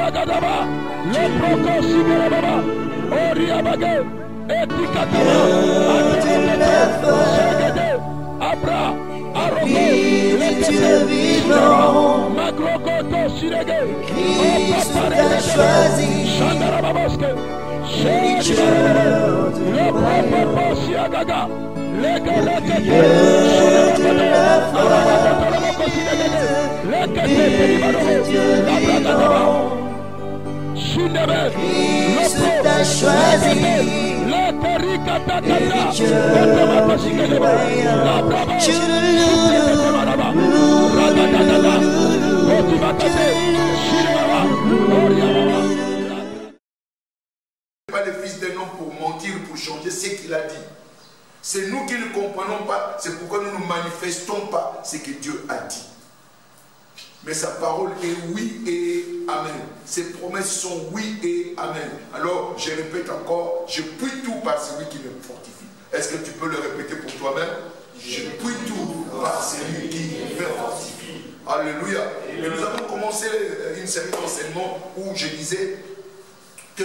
Ragadaba, le Proko Siberababa, Oriabage, Etikataba, Sagade, Abra, Arogo, Lekete, Magrogoto Sirege, Shandarababoske, le Proko Siagaga, Legalekete, pas le fils d'un homme pour mentir, pour changer ce qu'il a dit. C'est nous qui ne comprenons pas, c'est pourquoi nous ne manifestons pas ce que Dieu a dit. Mais sa parole est oui et amen. Ses promesses sont oui et amen. Alors, je répète encore, je puis tout par celui qui me fortifie. Est-ce que tu peux le répéter pour toi-même? Je puis tout par celui qui me fortifie. Alléluia. Et nous avons commencé une série d'enseignements où je disais que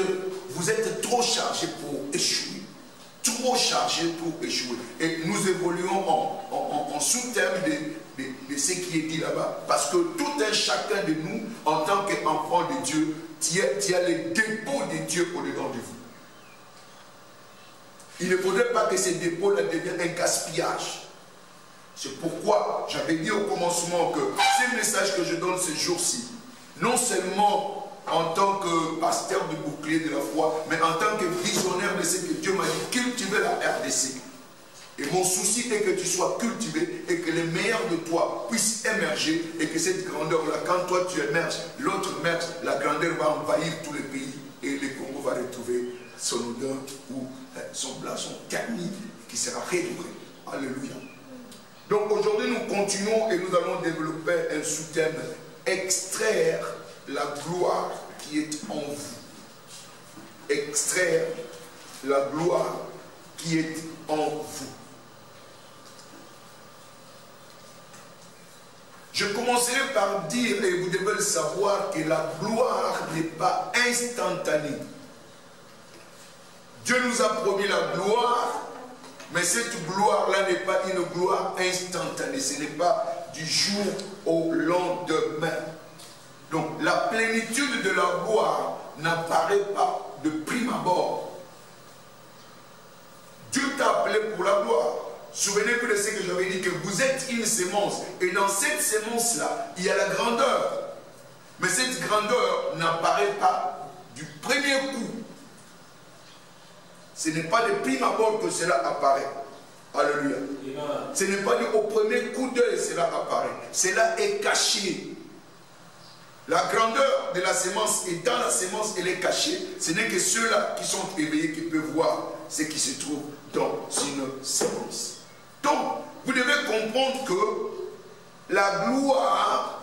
vous êtes trop chargés pour échouer. Trop chargés pour échouer. Et nous évoluons en sous-terme de ce qui est dit là-bas. Parce que tout un chacun de nous, en tant qu'enfant de Dieu, tu as les dépôts de Dieu au-dedans de vous. Il ne faudrait pas que ces dépôts-là deviennent un gaspillage. C'est pourquoi j'avais dit au commencement que c'est le message que je donne ce jour-ci. Non seulement en tant que pasteur du bouclier de la foi, mais en tant que visionnaire de ce que Dieu m'a dit, cultiver la RDC. Et mon souci est que tu sois cultivé et que le meilleur de toi puisse émerger et que cette grandeur-là, quand toi tu émerges, l'autre émerge, la grandeur va envahir tous les pays et le Congo va retrouver son odeur ou son blason thermique qui sera rédoublé. Alléluia. Donc aujourd'hui nous continuons et nous allons développer un sous-thème, extraire la gloire qui est en vous. Extraire la gloire qui est en vous. Je commencerai par dire, et vous devez le savoir, que la gloire n'est pas instantanée. Dieu nous a promis la gloire, mais cette gloire-là n'est pas une gloire instantanée. Ce n'est pas du jour au lendemain. Donc la plénitude de la gloire n'apparaît pas de prime abord. Dieu t'a appelé pour la gloire. Souvenez-vous de ce que j'avais dit, que vous êtes une sémence. Et dans cette sémence-là, il y a la grandeur. Mais cette grandeur n'apparaît pas du premier coup. Ce n'est pas de prime abord que cela apparaît. Alléluia. Ce n'est pas au premier coup d'œil que cela apparaît. Cela est caché. La grandeur de la sémence est dans la sémence, elle est cachée. Ce n'est que ceux-là qui sont éveillés qui peuvent voir ce qui se trouve dans une sémence. Donc, vous devez comprendre que la gloire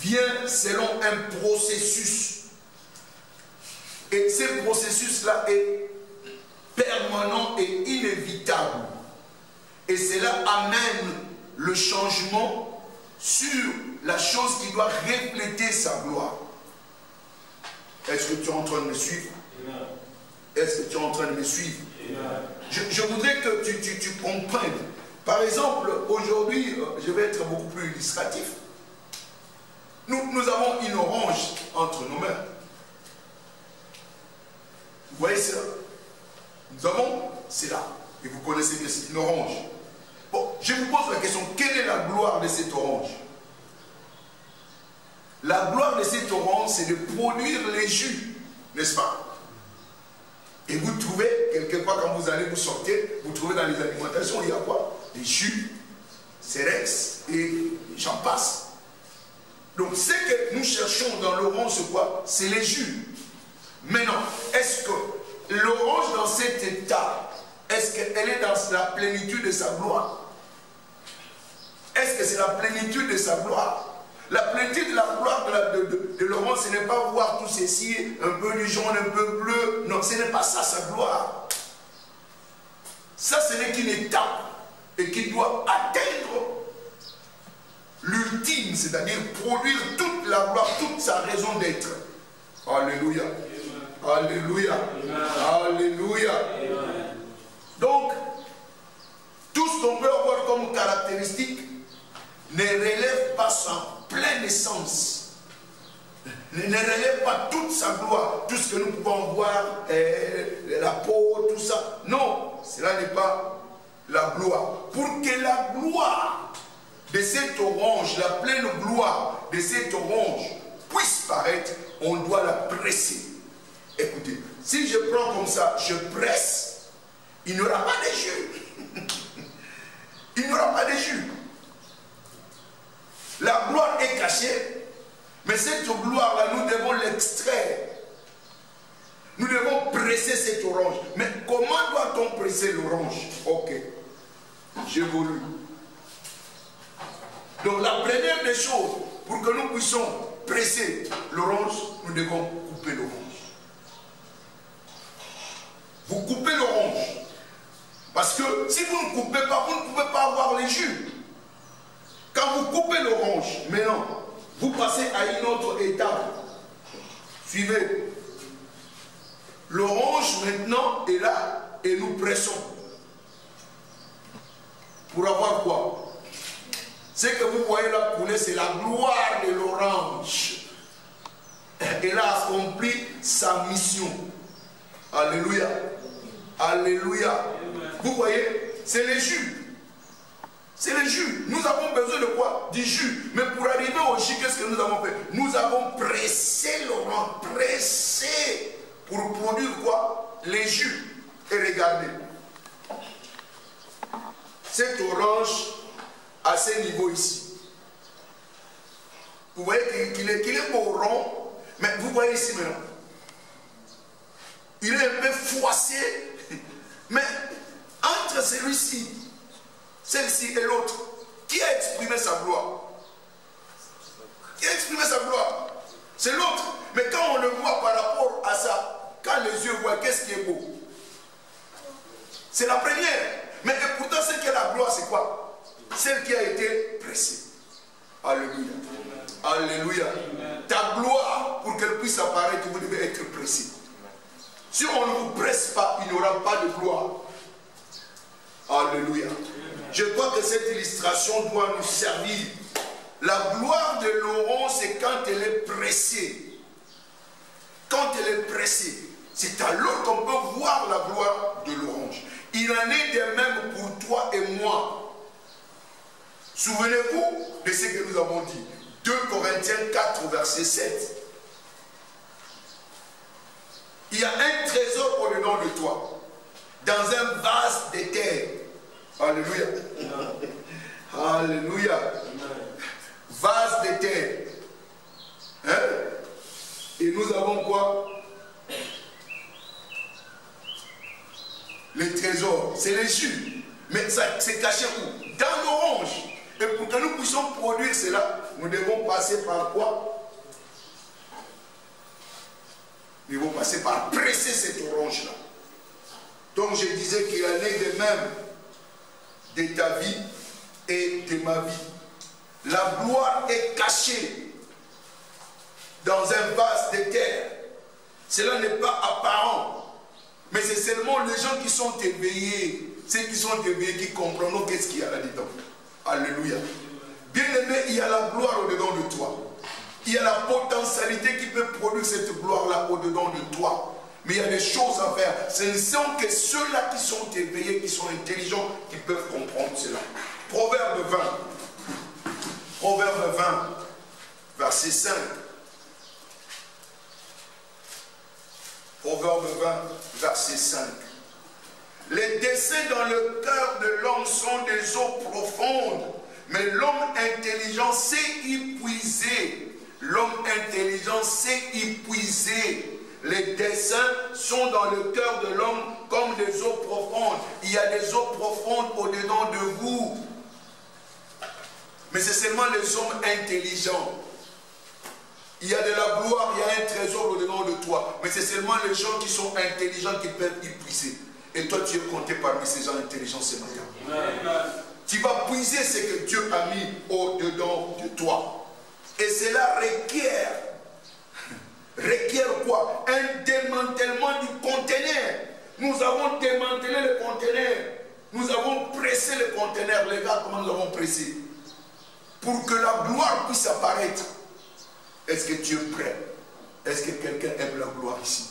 vient selon un processus. Et ce processus-là est permanent et inévitable. Et cela amène le changement sur la chose qui doit refléter sa gloire. Est-ce que tu es en train de me suivre? Est-ce que tu es en train de me suivre? Je voudrais que tu comprennes. Par exemple, aujourd'hui, je vais être beaucoup plus illustratif. Nous avons une orange entre nos mains. Vous voyez ça? Nous avons cela. Et vous connaissez que c'est une orange. Bon, je vous pose la question, quelle est la gloire de cette orange? La gloire de cette orange, c'est de produire les jus, n'est-ce pas? Et vous trouvez, quelque part, quand vous allez vous sortir, vous trouvez dans les alimentations, il y a quoi? Des jus, cérex, et j'en passe. Donc, ce que nous cherchons dans l'orange, c'est quoi? C'est les jus. Maintenant, est-ce que l'orange, dans cet état, est-ce qu'elle est dans la plénitude de sa gloire? Est-ce que c'est la plénitude de sa gloire? La plénitude de la gloire de l'orange, ce n'est pas voir tout ceci, un peu du jaune, un peu bleu. Non, ce n'est pas ça sa gloire. Ça, ce n'est qu'une étape et qui doit atteindre l'ultime, c'est-à-dire produire toute la gloire, toute sa raison d'être. Alléluia. Alléluia. Alléluia. Donc, tout ce qu'on peut avoir comme caractéristique ne relève pas sa pleine essence. Ne relève pas toute sa gloire, tout ce que nous pouvons voir, la peau, tout ça. Non, cela n'est pas la gloire. Pour que la gloire de cette orange, la pleine gloire de cette orange puisse paraître, on doit la presser. Écoutez, si je prends comme ça, je presse, il n'y aura pas de jus. Il n'y aura pas de jus. La gloire est cachée. Mais cette gloire-là, nous devons l'extraire. Nous devons presser cette orange. Mais comment doit-on presser l'orange? Ok, j'évolue. Donc la première des choses, pour que nous puissions presser l'orange, nous devons couper l'orange. Vous coupez l'orange. Parce que si vous ne coupez pas, vous ne pouvez pas avoir les jus. Quand vous coupez l'orange, maintenant, vous passez à une autre étape. Suivez. L'orange maintenant est là et nous pressons. Pour avoir quoi? Ce que vous voyez là couler, c'est la gloire de l'orange. Elle a accompli sa mission. Alléluia. Alléluia. Vous voyez, c'est les jus. C'est le jus. Nous avons besoin de quoi? Du jus. Mais pour arriver au jus, qu'est-ce que nous avons fait? Nous avons pressé l'orange. Pressé. Pour produire quoi? Les jus. Et regardez. Cette orange, à ce niveau ici. Vous voyez qu'il est beau rond. Mais vous voyez ici maintenant. Il est un peu froissé. Mais entre celui-ci, celle-ci et l'autre, qui a exprimé sa gloire? Qui a exprimé sa gloire? C'est l'autre. Mais quand on le voit par rapport à ça, quand les yeux voient, qu'est-ce qui est beau? C'est la première. Mais pourtant, ce qui est la gloire, c'est quoi? Celle qui a été pressée. Alléluia. Alléluia. Ta gloire, pour qu'elle puisse apparaître, vous devez être pressé. Si on ne vous presse pas, il n'y aura pas de gloire. Alléluia. Je crois que cette illustration doit nous servir. La gloire de l'orange, c'est quand elle est pressée. Quand elle est pressée, c'est alors qu'on peut voir la gloire de l'orange. Il en est de même pour toi et moi. Souvenez-vous de ce que nous avons dit. 2 Corinthiens 4, verset 7. Il y a un trésor au-dedans de toi, dans un vase de terre. Alléluia. Alléluia. Vase de terre. Hein? Et nous avons quoi? Les trésors. C'est les jus. Mais ça c'est caché où? Dans l'orange. Et pour que nous puissions produire cela, nous devons passer par quoi? Nous devons passer par presser cette orange-là. Donc je disais qu'il en est de même de ta vie et de ma vie. La gloire est cachée dans un vase de terre. Cela n'est pas apparent. Mais c'est seulement les gens qui sont éveillés, ceux qui sont éveillés, qui comprennent qu'est-ce qu'il y a là-dedans. Alléluia. Bien-aimé, il y a la gloire au-dedans de toi. Il y a la potentialité qui peut produire cette gloire-là au-dedans de toi. Mais il y a des choses à faire. Ce ne sont que ceux-là qui sont éveillés, qui sont intelligents, qui peuvent comprendre cela. Proverbe 20. Proverbe 20, verset 5. Proverbe 20, verset 5. Les desseins dans le cœur de l'homme sont des eaux profondes, mais l'homme intelligent sait y puiser. L'homme intelligent sait y puiser. Les desseins sont dans le cœur de l'homme comme des eaux profondes. Il y a des eaux profondes au-dedans de vous. Mais c'est seulement les hommes intelligents. Il y a de la gloire, il y a un trésor au-dedans de toi. Mais c'est seulement les gens qui sont intelligents qui peuvent y puiser. Et toi, tu es compté parmi ces gens intelligents ce matin. Tu vas puiser ce que Dieu a mis au-dedans de toi. Et cela requiert quoi? Un démantèlement du conteneur. Nous avons démantelé le conteneur. Nous avons pressé le conteneur. Les gars, comment nous avons pressé? Pour que la gloire puisse apparaître. Est-ce que tu es prêt? Est-ce que quelqu'un aime la gloire ici?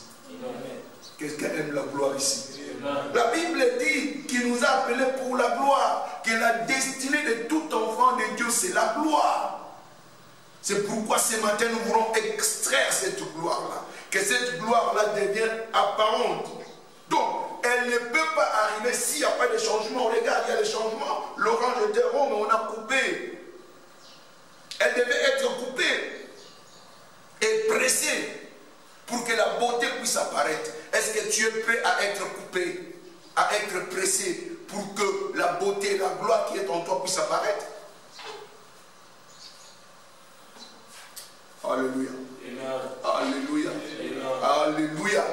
Quelqu'un aime la gloire ici? La Bible dit qu'il nous a appelés pour la gloire, que la destinée de tout enfant de Dieu, c'est la gloire. C'est pourquoi ce matin, nous voulons extraire cette gloire-là, que cette gloire-là devienne apparente. Donc, elle ne peut pas arriver s'il n'y a pas de changement. Regarde, il y a des changements. L'orange était rond, mais on a coupé. Elle devait être coupée et pressée pour que la beauté puisse apparaître. Est-ce que tu es prêt à être coupé, à être pressé pour que la beauté et la gloire qui est en toi puisse apparaître? Alléluia. Alléluia. Alléluia.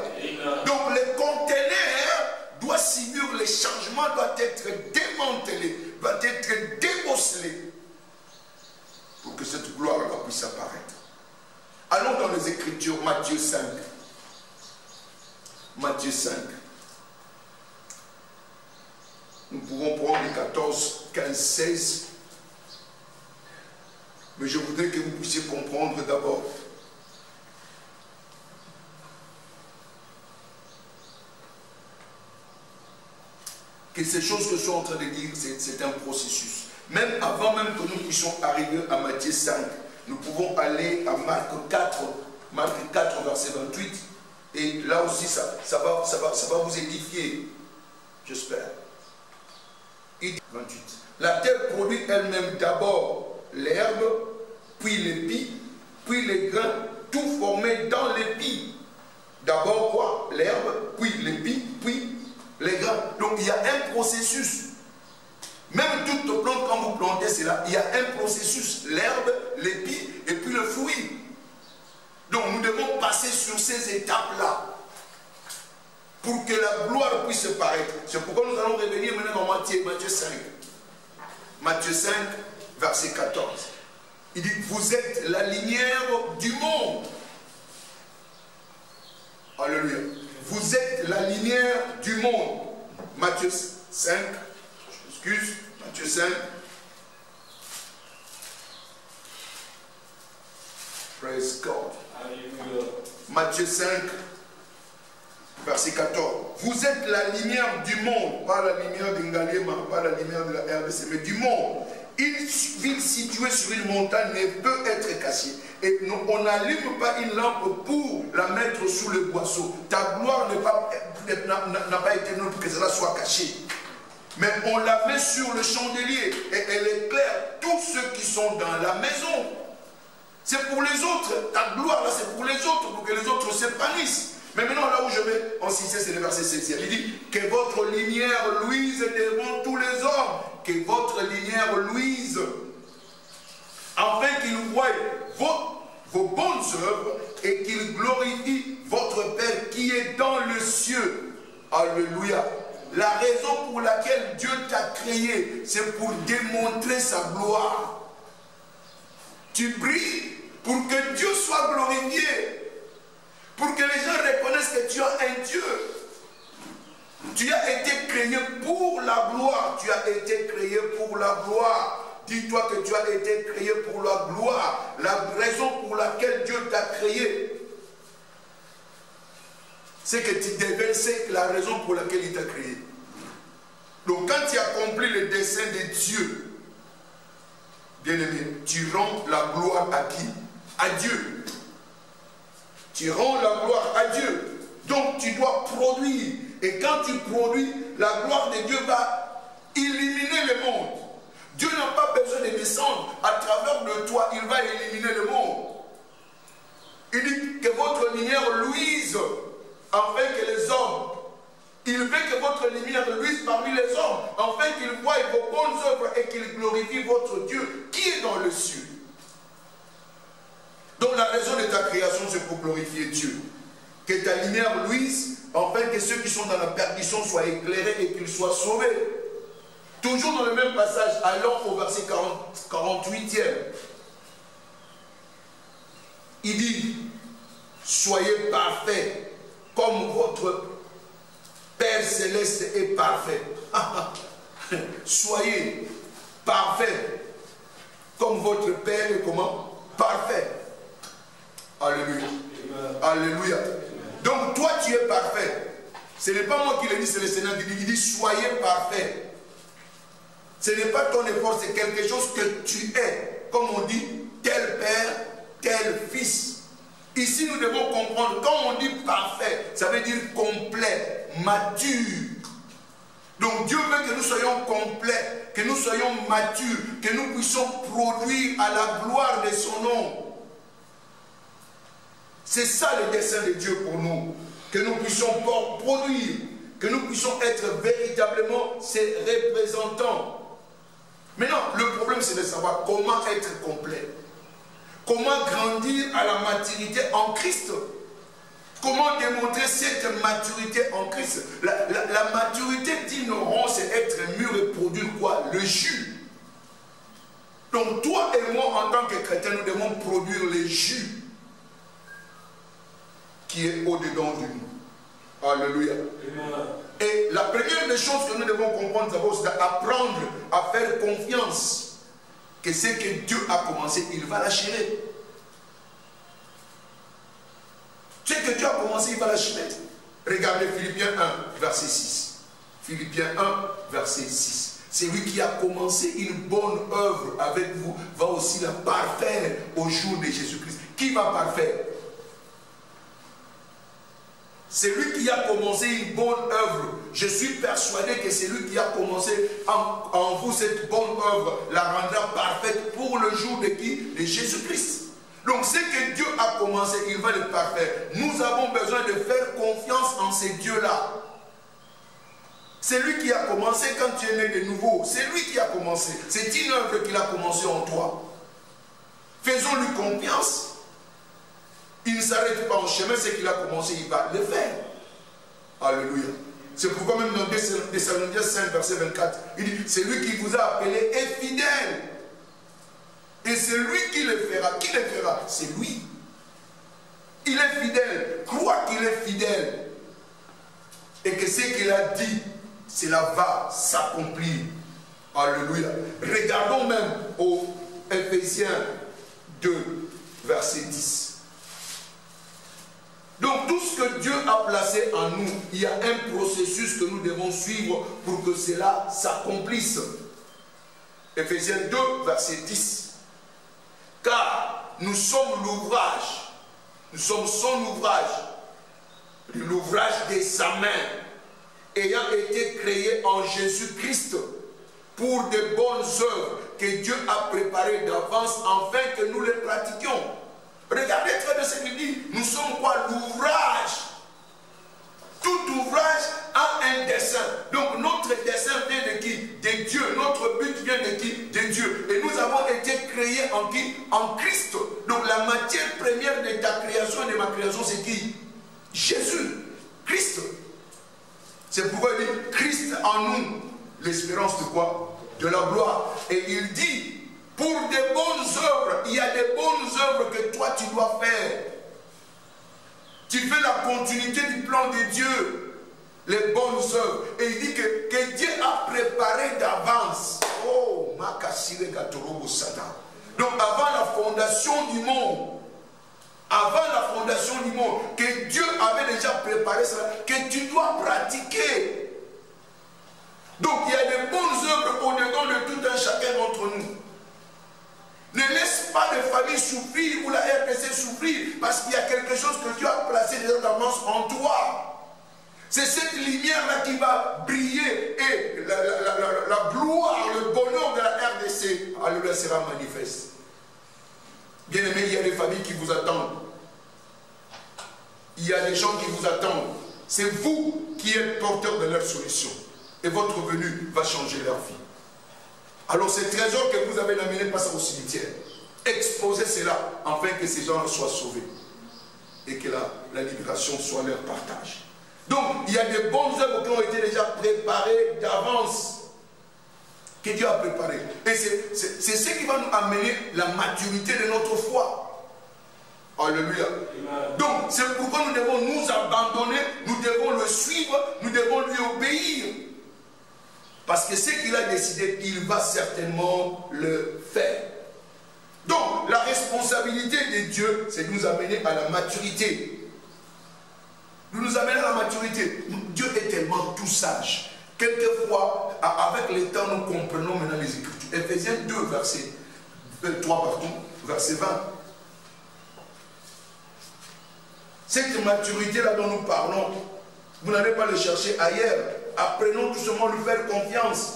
Donc le conteneur doit subir les changements, doit être démantelé, doit être débocelé pour que cette gloire-là puisse apparaître. Allons dans les Écritures, Matthieu 5. Matthieu 5. Nous pouvons prendre les 14, 15, 16. Mais je voudrais que vous puissiez comprendre d'abord que ces choses que je suis en train de dire, c'est un processus. Même avant même que nous puissions arriver à Matthieu 5, nous pouvons aller à Marc 4, verset 28. Et là aussi, ça va vous édifier, j'espère. Il dit 28. La terre produit elle-même d'abord l'herbe, puis l'épi, puis les grains, tout formé dans l'épi. D'abord quoi? L'herbe, puis l'épi, puis les grains. Donc il y a un processus. Même toute plante, quand vous plantez cela, il y a un processus. L'herbe, l'épi et puis le fruit. Donc nous devons passer sur ces étapes-là pour que la gloire puisse paraître. C'est pourquoi nous allons revenir maintenant dans Matthieu 5. Matthieu 5, verset 14. Il dit, vous êtes la lumière du monde. Alléluia. Vous êtes la lumière du monde. Matthieu 5, je m'excuse, Matthieu 5. Praise God. Alléluia. Matthieu 5, verset 14. Vous êtes la lumière du monde, pas la lumière d'Ingalema, pas la lumière de la RDC, mais du monde. Une ville située sur une montagne ne peut être cachée. Et on n'allume pas une lampe pour la mettre sous le boisseau. Ta gloire n'a pas été nôtre pour que cela soit caché. Mais on la met sur le chandelier et elle éclaire tous ceux qui sont dans la maison. C'est pour les autres. Ta gloire, là, c'est pour les autres, pour que les autres s'épanouissent. Mais maintenant, là où je vais insister, c'est le verset 16. Il dit que votre lumière luise devant tous les hommes. Que votre lumière luise. Afin qu'ils voient vos bonnes œuvres et qu'ils glorifient votre Père qui est dans le cieux. Alléluia. La raison pour laquelle Dieu t'a créé, c'est pour démontrer sa gloire. Tu pries pour que Dieu soit glorifié. Pour que les gens reconnaissent que tu as un Dieu. Tu as été créé pour la gloire. Tu as été créé pour la gloire. Dis-toi que tu as été créé pour la gloire. La raison pour laquelle Dieu t'a créé, c'est que tu devais, c'est la raison pour laquelle il t'a créé. Donc quand tu accomplis le dessein de Dieu, bien-aimé, tu rends la gloire à qui? À Dieu. Tu rends la gloire à Dieu. Donc tu dois produire. Et quand tu produis, la gloire de Dieu va illuminer le monde. Dieu n'a pas besoin de descendre. À travers de toi, il va éliminer le monde. Il dit que votre lumière luise, afin que les hommes, il veut que votre lumière luise parmi les hommes, afin qu'ils voient vos bonnes œuvres et qu'ils glorifient votre Dieu qui est dans le ciel. Donc la raison de ta création, c'est pour glorifier Dieu. Que ta lumière luise, afin que ceux qui sont dans la perdition soient éclairés et qu'ils soient sauvés. Toujours dans le même passage, allons au verset 48e. Il dit, soyez parfaits comme votre Père Céleste est parfait. Soyez parfaits comme votre Père est comment? Parfait. Alléluia. Alléluia. Donc toi tu es parfait. Ce n'est pas moi qui le dis, c'est le Seigneur qui dit. Il dit soyez parfaits. Ce n'est pas ton effort, c'est quelque chose que tu es. Comme on dit, tel Père, tel Fils. Ici nous devons comprendre, quand on dit parfait, ça veut dire complet, mature. Donc Dieu veut que nous soyons complets, que nous soyons matures, que nous puissions produire à la gloire de son nom. C'est ça le dessein de Dieu pour nous. Que nous puissions produire, que nous puissions être véritablement ses représentants. Maintenant, le problème c'est de savoir comment être complet. Comment grandir à la maturité en Christ. Comment démontrer cette maturité en Christ. La maturité d'ignorant, c'est être mûr et produire quoi? Le jus. Donc toi et moi, en tant que chrétiens, nous devons produire le jus qui est au-dedans de nous. Alléluia. Et la première des choses que nous devons comprendre d'abord, c'est d'apprendre à faire confiance que ce que Dieu a commencé, il va l'achever. Ce que Dieu a commencé, il va l'achever. Regardez Philippiens 1, verset 6. Philippiens 1, verset 6. C'est lui qui a commencé une bonne œuvre avec vous, va aussi la parfaire au jour de Jésus-Christ. Qui va parfaire? C'est lui qui a commencé une bonne œuvre. Je suis persuadé que c'est lui qui a commencé en vous cette bonne œuvre, la rendra parfaite pour le jour de qui? De Jésus-Christ. Donc ce que Dieu a commencé, il va le parfaire. Nous avons besoin de faire confiance en ces dieux-là. C'est lui qui a commencé quand tu es né de nouveau. C'est lui qui a commencé. C'est une œuvre qu'il a commencé en toi. Faisons-lui confiance. Il ne s'arrête pas en chemin, ce qu'il a commencé, il va le faire. Alléluia. C'est pourquoi même dans Thessaloniciens 5, verset 24, il dit, c'est lui qui vous a appelé est fidèle. Et c'est lui qui le fera. Qui le fera? C'est lui. Il est fidèle. Crois qu'il est fidèle. Et que ce qu'il a dit, cela va s'accomplir. Alléluia. Regardons même au Éphésiens 2, verset 10. Donc tout ce que Dieu a placé en nous, il y a un processus que nous devons suivre pour que cela s'accomplisse. Éphésiens 2, verset 10. Car nous sommes l'ouvrage, nous sommes son ouvrage, l'ouvrage de sa main, ayant été créé en Jésus-Christ pour de bonnes œuvres que Dieu a préparées d'avance afin que nous les pratiquions. Regardez très bien ce qu'il dit. Nous sommes quoi? L'ouvrage. Tout ouvrage a un dessein. Donc notre dessein vient de qui? De Dieu. Notre but vient de qui? De Dieu. Et nous avons été créés en qui? En Christ. Donc la matière première de ta création et de ma création, c'est qui? Jésus. Christ. C'est pourquoi il dit Christ en nous. L'espérance de quoi? De la gloire. Et il dit, pour de bonnes œuvres, il y a des bonnes œuvres que toi tu dois faire. Tu fais la continuité du plan de Dieu, les bonnes œuvres. Et il dit que Dieu a préparé d'avance. Oh, donc avant la fondation du monde, que Dieu avait déjà préparé ça, que tu dois pratiquer. Donc il y a des bonnes œuvres au-dedans de tout un chacun d'entre nous. Ne laisse pas les familles souffrir ou la RDC souffrir parce qu'il y a quelque chose que Dieu a placé déjà d'avance en toi. C'est cette lumière-là qui va briller et la gloire, le bonheur de la RDC, alléluia, sera manifeste. Bien aimé, il y a des familles qui vous attendent. Il y a des gens qui vous attendent. C'est vous qui êtes porteur de leur solution. Et votre venue va changer leur vie. Alors ces trésors que vous avez amenés, passez au cimetière. Exposez cela afin que ces gens soient sauvés. Et que la libération soit leur partage. Donc il y a des bonnes œuvres qui ont été déjà préparées d'avance. que Dieu a préparé. Et c'est ce qui va nous amener la maturité de notre foi. Alléluia. Donc, c'est pourquoi nous devons nous abandonner, nous devons le suivre, nous devons lui obéir. Parce que ce qu'il a décidé, il va certainement le faire. Donc, la responsabilité de Dieu, c'est de nous amener à la maturité. De nous amener à la maturité. Dieu est tellement tout sage. Quelquefois, avec le temps, nous comprenons maintenant les Écritures. Éphésiens 2, verset 3, verset 20. Cette maturité-là dont nous parlons, vous n'allez pas le chercher ailleurs. Apprenons tout simplement à lui faire confiance.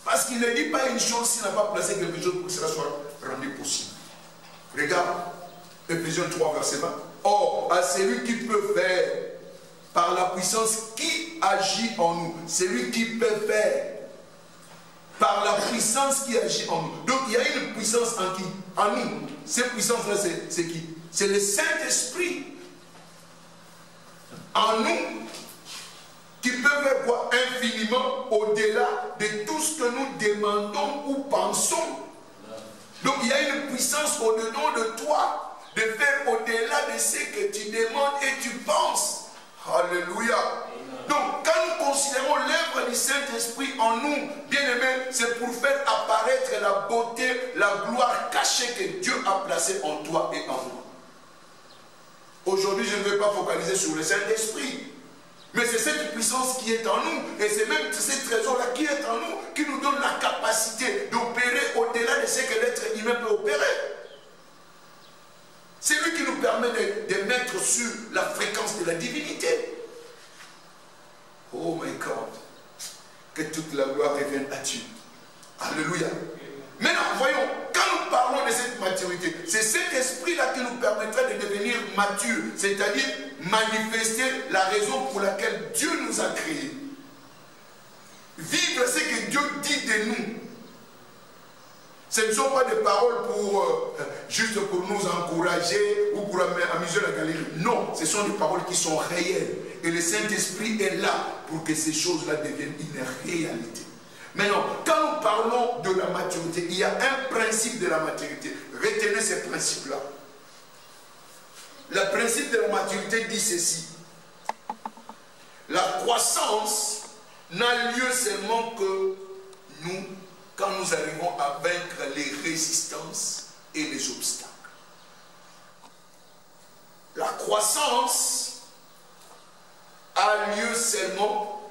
Parce qu'il ne dit pas une chose s'il n'a pas placé quelque chose pour que cela soit rendu possible. Regarde, Éphésiens 3, verset 20. Or, à celui qui peut faire, par la puissance qui agit en nous, celui qui peut faire, par la puissance qui agit en nous. Donc, il y a une puissance en qui? En nous. Cette puissance-là, c'est qui? C'est le Saint-Esprit en nous, qui peut faire quoi? Infiniment au-delà de tout ce que nous demandons ou pensons. Donc il y a une puissance au-dedans de toi de faire au-delà de ce que tu demandes et tu penses. Alléluia. Donc quand nous considérons l'œuvre du Saint-Esprit en nous, bien-aimés, c'est pour faire apparaître la beauté, la gloire cachée que Dieu a placée en toi et en moi. Aujourd'hui, je ne vais pas focaliser sur le Saint-Esprit. Mais c'est cette puissance qui est en nous. Et c'est même ce trésor-là qui est en nous qui nous donne la capacité d'opérer au-delà de ce que l'être humain peut opérer. C'est lui qui nous permet de mettre sur la fréquence de la divinité. Oh my God. Que toute la gloire revienne à Dieu. Alléluia. Maintenant, voyons, quand nous parlons de cette maturité, c'est cet esprit-là qui nous permettra de devenir matures, c'est-à-dire manifester la raison pour laquelle Dieu nous a créés. Vivre ce que Dieu dit de nous. Ce ne sont pas des paroles juste pour nous encourager ou pour amuser la galerie. Non, ce sont des paroles qui sont réelles. Et le Saint-Esprit est là pour que ces choses-là deviennent une réalité. Maintenant, quand nous parlons de la maturité, il y a un principe de la maturité. Retenez ce principe-là. Le principe de la maturité dit ceci. La croissance n'a lieu seulement que nous, quand nous arrivons à vaincre les résistances et les obstacles. La croissance a lieu seulement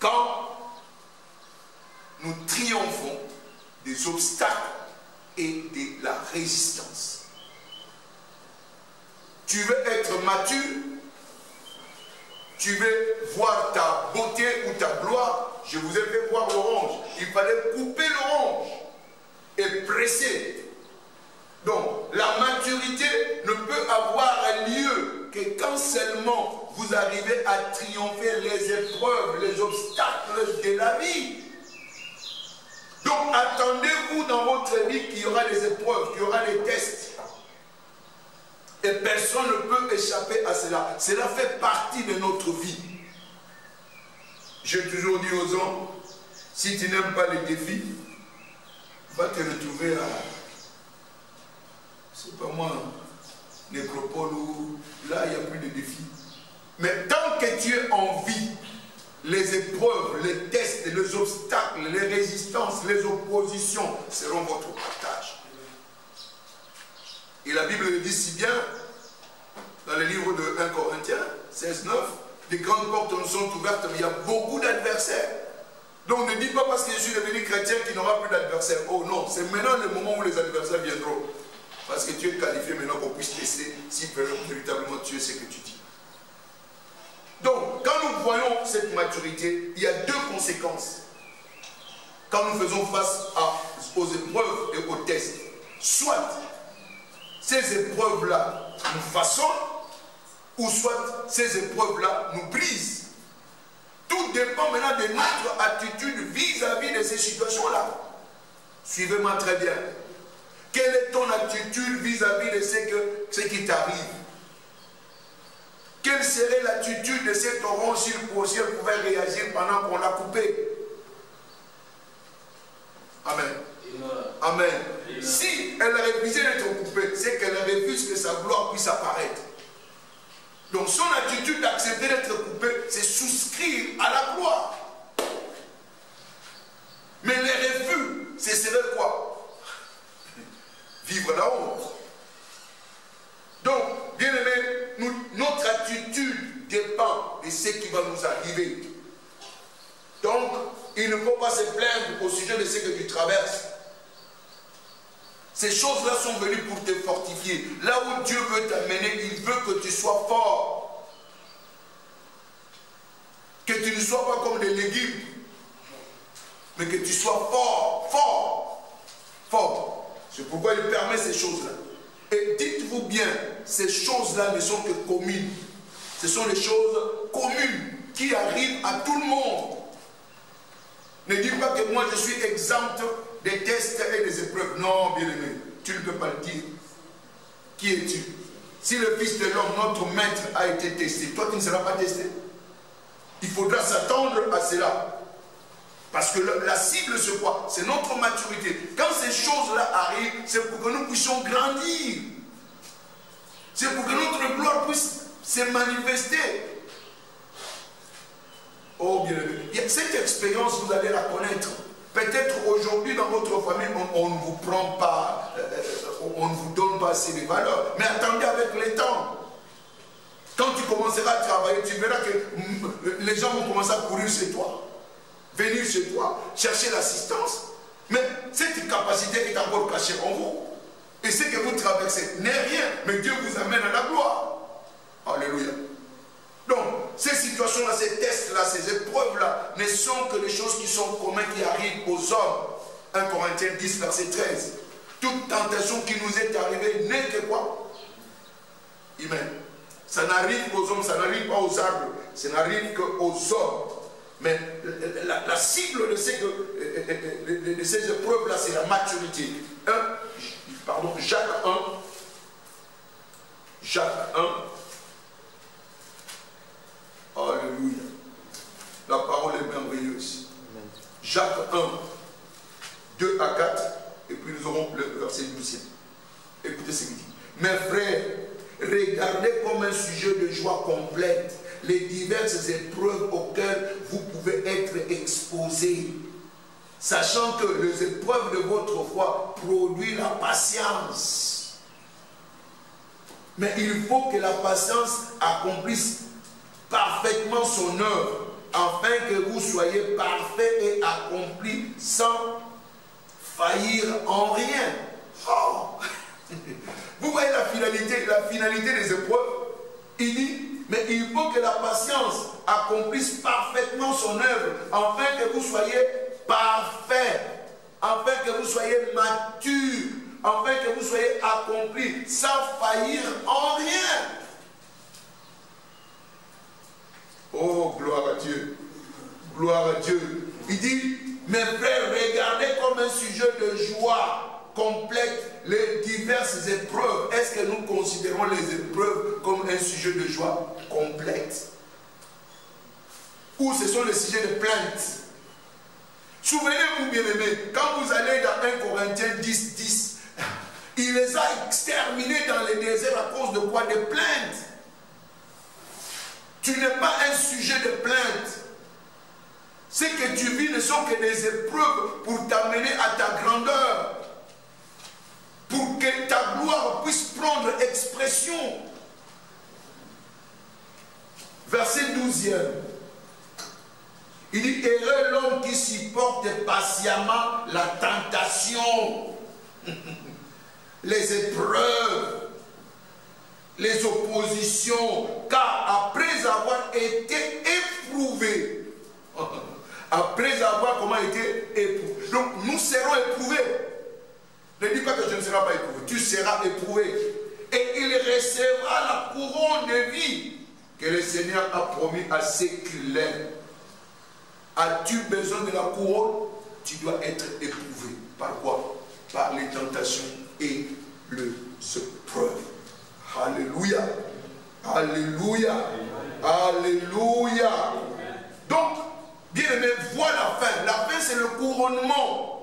quand nous triomphons des obstacles et de la résistance. Tu veux être mature, tu veux voir ta beauté ou ta gloire. Je vous ai fait voir l'orange. Il fallait couper l'orange et presser. Donc, la maturité ne peut avoir lieu que quand seulement vous arrivez à triompher les épreuves, les obstacles de la vie. Donc, attendez-vous dans votre vie qu'il y aura des épreuves, qu'il y aura des tests. Et personne ne peut échapper à cela. Cela fait partie de notre vie. J'ai toujours dit aux hommes, si tu n'aimes pas les défis, va te retrouver à, c'est pas moi, nécropole où là il n'y a plus de défis. Mais tant que tu es en vie, les épreuves, les tests, les obstacles, les résistances, les oppositions seront votre partage. Et la Bible le dit si bien, dans le livre de 1 Corinthiens 16, 9, les grandes portes nous sont ouvertes, mais il y a beaucoup d'adversaires. Donc ne dis pas parce que je suis devenu chrétien qu'il n'y aura plus d'adversaires. Oh non, c'est maintenant le moment où les adversaires viendront. Parce que tu es qualifié maintenant qu'on puisse tester si véritablement tu es ce que tu dis. Donc, quand nous voyons cette maturité, il y a deux conséquences. Quand nous faisons face aux épreuves et aux tests, soit ces épreuves-là nous façonnent, ou soit ces épreuves-là nous brisent. Tout dépend maintenant de notre attitude vis-à-vis de ces situations-là. Suivez-moi très bien. Quelle est ton attitude vis-à-vis de ce qui t'arrive? Quelle serait l'attitude de cet orange si elle pouvait réagir pendant qu'on l'a coupé? Amen. Amen. Si elle a refusé d'être coupée, c'est qu'elle refuse que sa gloire puisse apparaître. Donc son attitude d'accepter d'être coupée, c'est souscrire à la gloire. Mais les refus, ce serait quoi? Vivre la honte. Donc, bien aimé, notre attitude dépend de ce qui va nous arriver. Donc, il ne faut pas se plaindre au sujet de ce que tu traverses. Ces choses-là sont venues pour te fortifier. Là où Dieu veut t'amener, il veut que tu sois fort. Que tu ne sois pas comme des légumes. Mais que tu sois fort, fort, fort. C'est pourquoi il permet ces choses-là. Et dites-vous bien, ces choses-là ne sont que communes. Ce sont des choses communes qui arrivent à tout le monde. Ne dis pas que moi je suis exempt des tests et des épreuves. Non, bien-aimé, tu ne peux pas le dire. Qui es-tu? Si le Fils de l'homme, notre maître, a été testé, toi tu ne seras pas testé. Il faudra s'attendre à cela. Parce que la cible, c'est quoi? C'est notre maturité. Quand ces choses-là arrivent, c'est pour que nous puissions grandir. C'est pour que notre gloire puisse se manifester. Oh bien-aimé, cette expérience, vous allez la connaître. Peut-être aujourd'hui, dans votre famille, on ne vous prend pas, on ne vous donne pas assez de valeur. Mais attendez avec le temps. Quand tu commenceras à travailler, tu verras que les gens vont commencer à courir chez toi. Venir chez toi, chercher l'assistance. Mais cette capacité est encore cachée en vous. Et ce que vous traversez n'est rien, mais Dieu vous amène à la gloire. Alléluia. Donc, ces situations-là, ces tests-là, ces épreuves-là, ne sont que des choses qui sont communes, qui arrivent aux hommes. 1 Corinthiens 10, verset 13. Toute tentation qui nous est arrivée n'est que quoi? Amen. Ça n'arrive qu'aux hommes, ça n'arrive pas aux arbres, ça n'arrive qu'aux hommes. Mais la cible de ces épreuves-là, c'est la maturité. Jacques 1. Jacques 1. Alléluia. La parole est merveilleuse. Jacques 1, 2 à 4. Et puis nous aurons le verset 12. Écoutez ce qu'il dit. Mes frères, regardez comme un sujet de joie complète les diverses épreuves auxquelles vous pouvez être exposés, sachant que les épreuves de votre foi produisent la patience. Mais il faut que la patience accomplisse parfaitement son œuvre, afin que vous soyez parfaits et accomplis sans faillir en rien. Oh. Vous voyez la finalité des épreuves. Il dit, mais il faut que la patience accomplisse parfaitement son œuvre, afin que vous soyez parfaits, afin que vous soyez matures, afin que vous soyez accomplis sans faillir en rien. Oh, gloire à Dieu. Gloire à Dieu. Il dit, mes frères, regardez comme un sujet de joie complète les diverses épreuves. Est-ce que nous considérons les épreuves comme un sujet de joie complète? Ou ce sont les sujets de plainte? Souvenez-vous, bien-aimés, quand vous allez dans 1 Corinthiens 10, 10, il les a exterminés dans les déserts à cause de quoi? Des plaintes. Tu n'es pas un sujet de plainte. Ce que tu vis ne sont que des épreuves pour t'amener à ta grandeur. Pour que ta gloire puisse prendre expression. Verset 12e. Il dit, heureux l'homme qui supporte patiemment la tentation, les épreuves, les oppositions, car après avoir été éprouvé, après avoir comment été éprouvé, donc nous serons éprouvés. Ne dis pas que je ne serai pas éprouvé, tu seras éprouvé. Et il recevra la couronne de vie que le Seigneur a promis à ceux qui l'aiment. As-tu besoin de la couronne? Tu dois être éprouvé. Par quoi? Par les tentations et les épreuves. Alléluia. Alléluia. Alléluia. Donc, bien aimé, vois la fin. La fin, c'est le couronnement.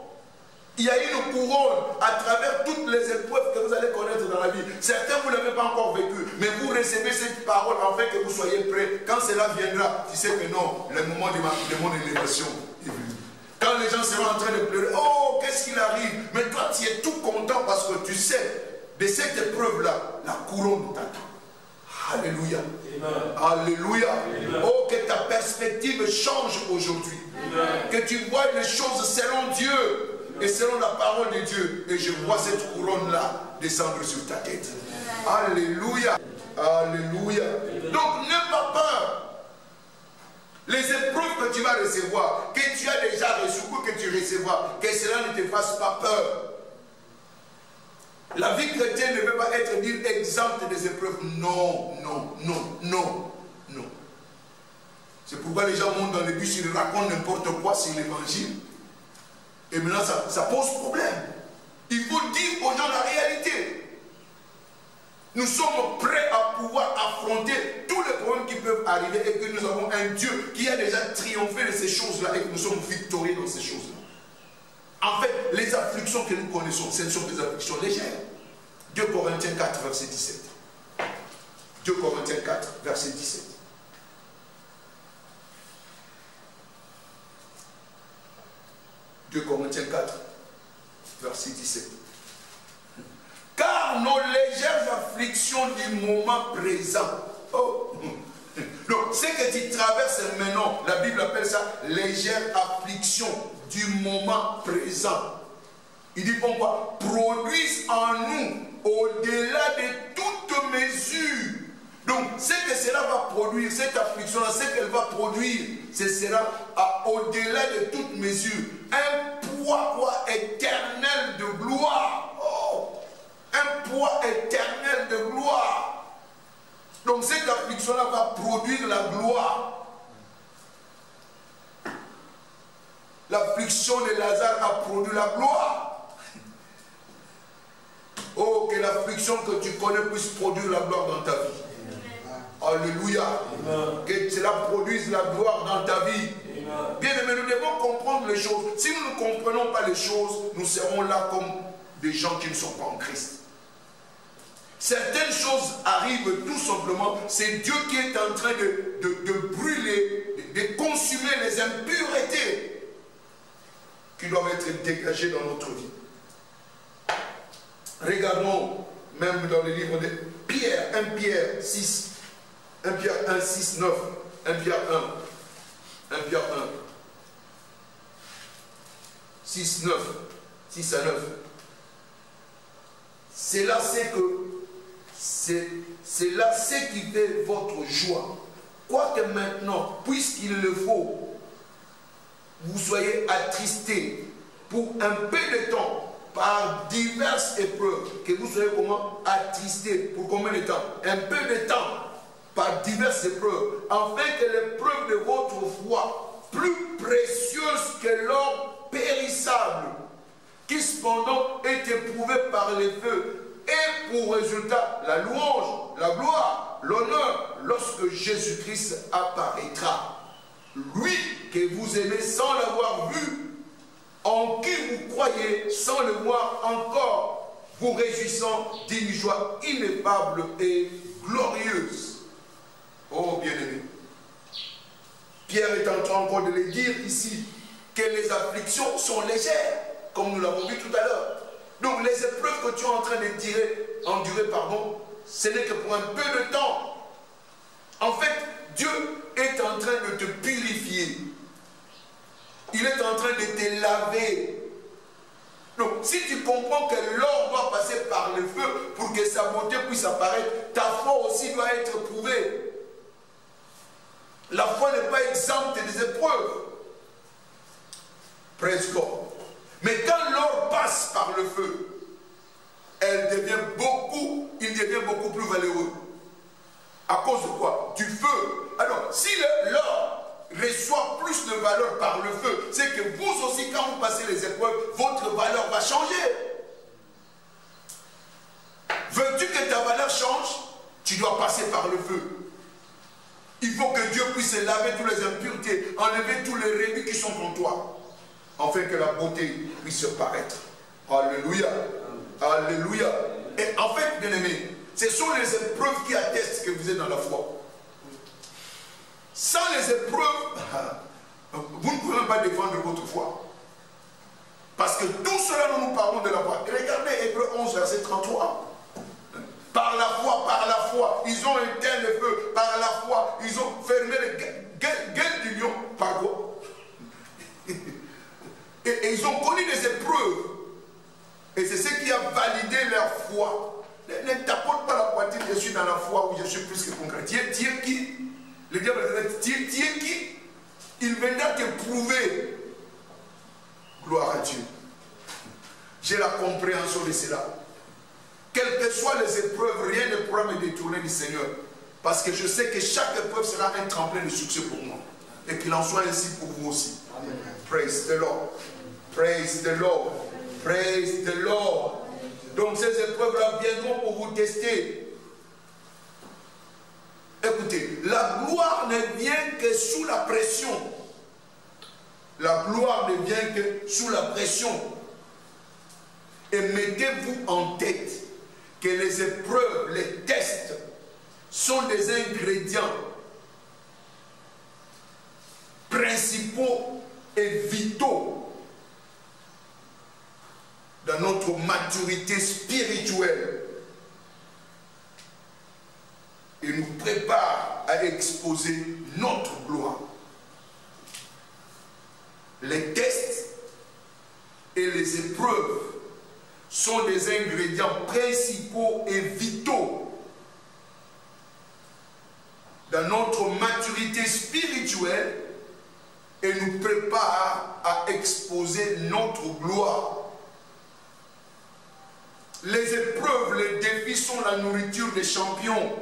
Il y a une couronne à travers toutes les épreuves que vous allez connaître dans la vie. Certains, vous ne l'avez pas encore vécu, mais vous recevez cette parole afin que vous soyez prêts. Quand cela viendra, tu sais que non, le moment de mon élévation est venu. Quand les gens seront en train de pleurer, oh, qu'est-ce qu'il arrive? Mais toi, tu es tout content parce que tu sais, de cette épreuve-là, la couronne t'attend. Alléluia. Amen. Alléluia. Amen. Oh, que ta perspective change aujourd'hui. Que tu vois les choses selon Dieu et selon la parole de Dieu. Et je vois cette couronne-là descendre sur ta tête. Alléluia. Alléluia. Donc, n'aie pas peur. Les épreuves que tu vas recevoir, que tu as déjà reçues ou que tu recevras, que cela ne te fasse pas peur. La vie chrétienne ne veut pas être dire exempte des épreuves. Non, non, non, non, non. C'est pourquoi les gens montent dans les bus, ils racontent n'importe quoi sur l'évangile. Et maintenant, ça pose problème. Il faut dire aux gens la réalité. Nous sommes prêts à pouvoir affronter tous les problèmes qui peuvent arriver et que nous avons un Dieu qui a déjà triomphé de ces choses-là et que nous sommes victorieux dans ces choses-là. En fait, les afflictions que nous connaissons, ce sont des afflictions légères. 2 Corinthiens 4, verset 17. 2 Corinthiens 4, verset 17. Corinthiens 4, verset 17. Car nos légères afflictions du moment présent. Oh. Donc, ce que tu traverses maintenant, la Bible appelle ça légère affliction du moment présent. Il dit pourquoi? Produisent en nous au-delà de toute mesure. Donc, ce que cela va produire, cette affliction-là, ce qu'elle va produire, ce sera au-delà de toute mesure. Un poids éternel de gloire. Oh, un poids éternel de gloire. Donc, cette affliction-là va produire la gloire. L'affliction de Lazare a produit la gloire. Oh, que l'affliction que tu connais puisse produire la gloire dans ta vie. Alléluia. Amen. Que cela produise la gloire dans ta vie. Bien aimé, nous devons comprendre les choses. Si nous ne comprenons pas les choses, nous serons là comme des gens qui ne sont pas en Christ. Certaines choses arrivent tout simplement. C'est Dieu qui est en train de brûler, de consumer les impuretés qui doivent être dégagées dans notre vie. Regardons même dans le livre de Pierre, 1 Pierre 6, 1 Pierre 1, 6, 9, 1 Pierre 1, 1 Pierre 1, 6, 9, 6 à 9. C'est là ce qui fait votre joie. Quoique maintenant, puisqu'il le faut, vous soyez attristés pour un peu de temps par diverses épreuves, que vous soyez comment attristés pour combien de temps? Un peu de temps par diverses épreuves, afin que l'épreuve de votre foi, plus précieuse que l'or périssable, qui cependant est éprouvé par les feux, et pour résultat la louange, la gloire, l'honneur, lorsque Jésus-Christ apparaîtra. Lui que vous aimez sans l'avoir vu, en qui vous croyez sans le voir encore, vous réjouissant d'une joie ineffable et glorieuse. Oh bien-aimé, Pierre est en train encore de le dire ici, que les afflictions sont légères, comme nous l'avons vu tout à l'heure. Donc les épreuves que tu es en train d'endurer, ce n'est que pour un peu de temps. En fait, Dieu est en train de te purifier. Il est en train de te laver. Donc, si tu comprends que l'or doit passer par le feu pour que sa beauté puisse apparaître, ta foi aussi doit être prouvée. La foi n'est pas exempte des épreuves. Praise God. Mais quand l'or passe par le feu, il devient beaucoup plus valeureux. À cause de quoi? Du feu. Alors, si l'or reçoit plus de valeur par le feu, c'est que vous aussi, quand vous passez les épreuves, votre valeur va changer. Veux-tu que ta valeur change? Tu dois passer par le feu. Il faut que Dieu puisse laver toutes les impuretés, enlever tous les rébus qui sont en toi. afin que la beauté puisse paraître. Alléluia. Alléluia. Et en fait, bien aimé, ce sont les épreuves qui attestent que vous êtes dans la foi. Sans les épreuves, vous ne pouvez même pas défendre votre foi. Parce que tout cela, nous parlons de la foi. Et regardez Hébreux 11, verset 33. Par la foi, ils ont éteint le feu. Par la foi, ils ont fermé les gueules du lion. Par quoi? Et ils ont connu des épreuves. Et c'est ce qui a validé leur foi. Ne tapote pas la poitrine, je suis dans la foi ou je suis plus que concret. Tu es qui? Le diable dit, tu es qui? Il viendra te prouver. Gloire à Dieu. J'ai la compréhension de cela. Quelles que soient les épreuves, rien ne pourra me détourner du Seigneur. Parce que je sais que chaque épreuve sera un tremplin de succès pour moi. Et qu'il en soit ainsi pour vous aussi. Amen. Praise the Lord. Praise the Lord. Praise the Lord. Donc ces épreuves-là viendront pour vous tester. Écoutez, la gloire ne vient que sous la pression. La gloire ne vient que sous la pression. Et mettez-vous en tête que les épreuves, les tests, sont des ingrédients principaux et vitaux dans notre maturité spirituelle et nous préparent à exposer notre gloire. Les tests et les épreuves sont des ingrédients principaux et vitaux dans notre maturité spirituelle et nous préparent à exposer notre gloire. Les épreuves, les défis sont la nourriture des champions.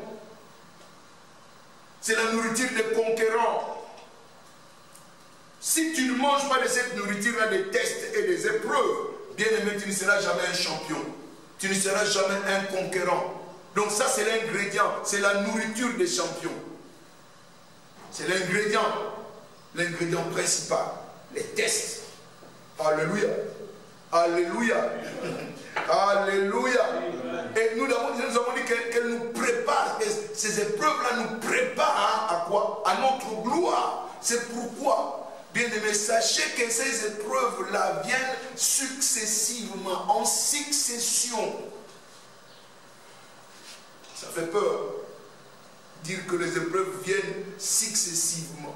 C'est la nourriture des conquérants. Si tu ne manges pas de cette nourriture-là, des tests et des épreuves, bien aimé, tu ne seras jamais un champion. Tu ne seras jamais un conquérant. Donc ça, c'est l'ingrédient. C'est la nourriture des champions. C'est l'ingrédient principal. Les tests. Alléluia. Alléluia. Alléluia. Et nous avons dit qu'elle nous prépare. Et ces épreuves-là nous préparent à quoi? À notre gloire. C'est pourquoi, bien aimé, sachez que ces épreuves-là viennent successivement, en succession. Ça fait peur. Dire que les épreuves viennent successivement.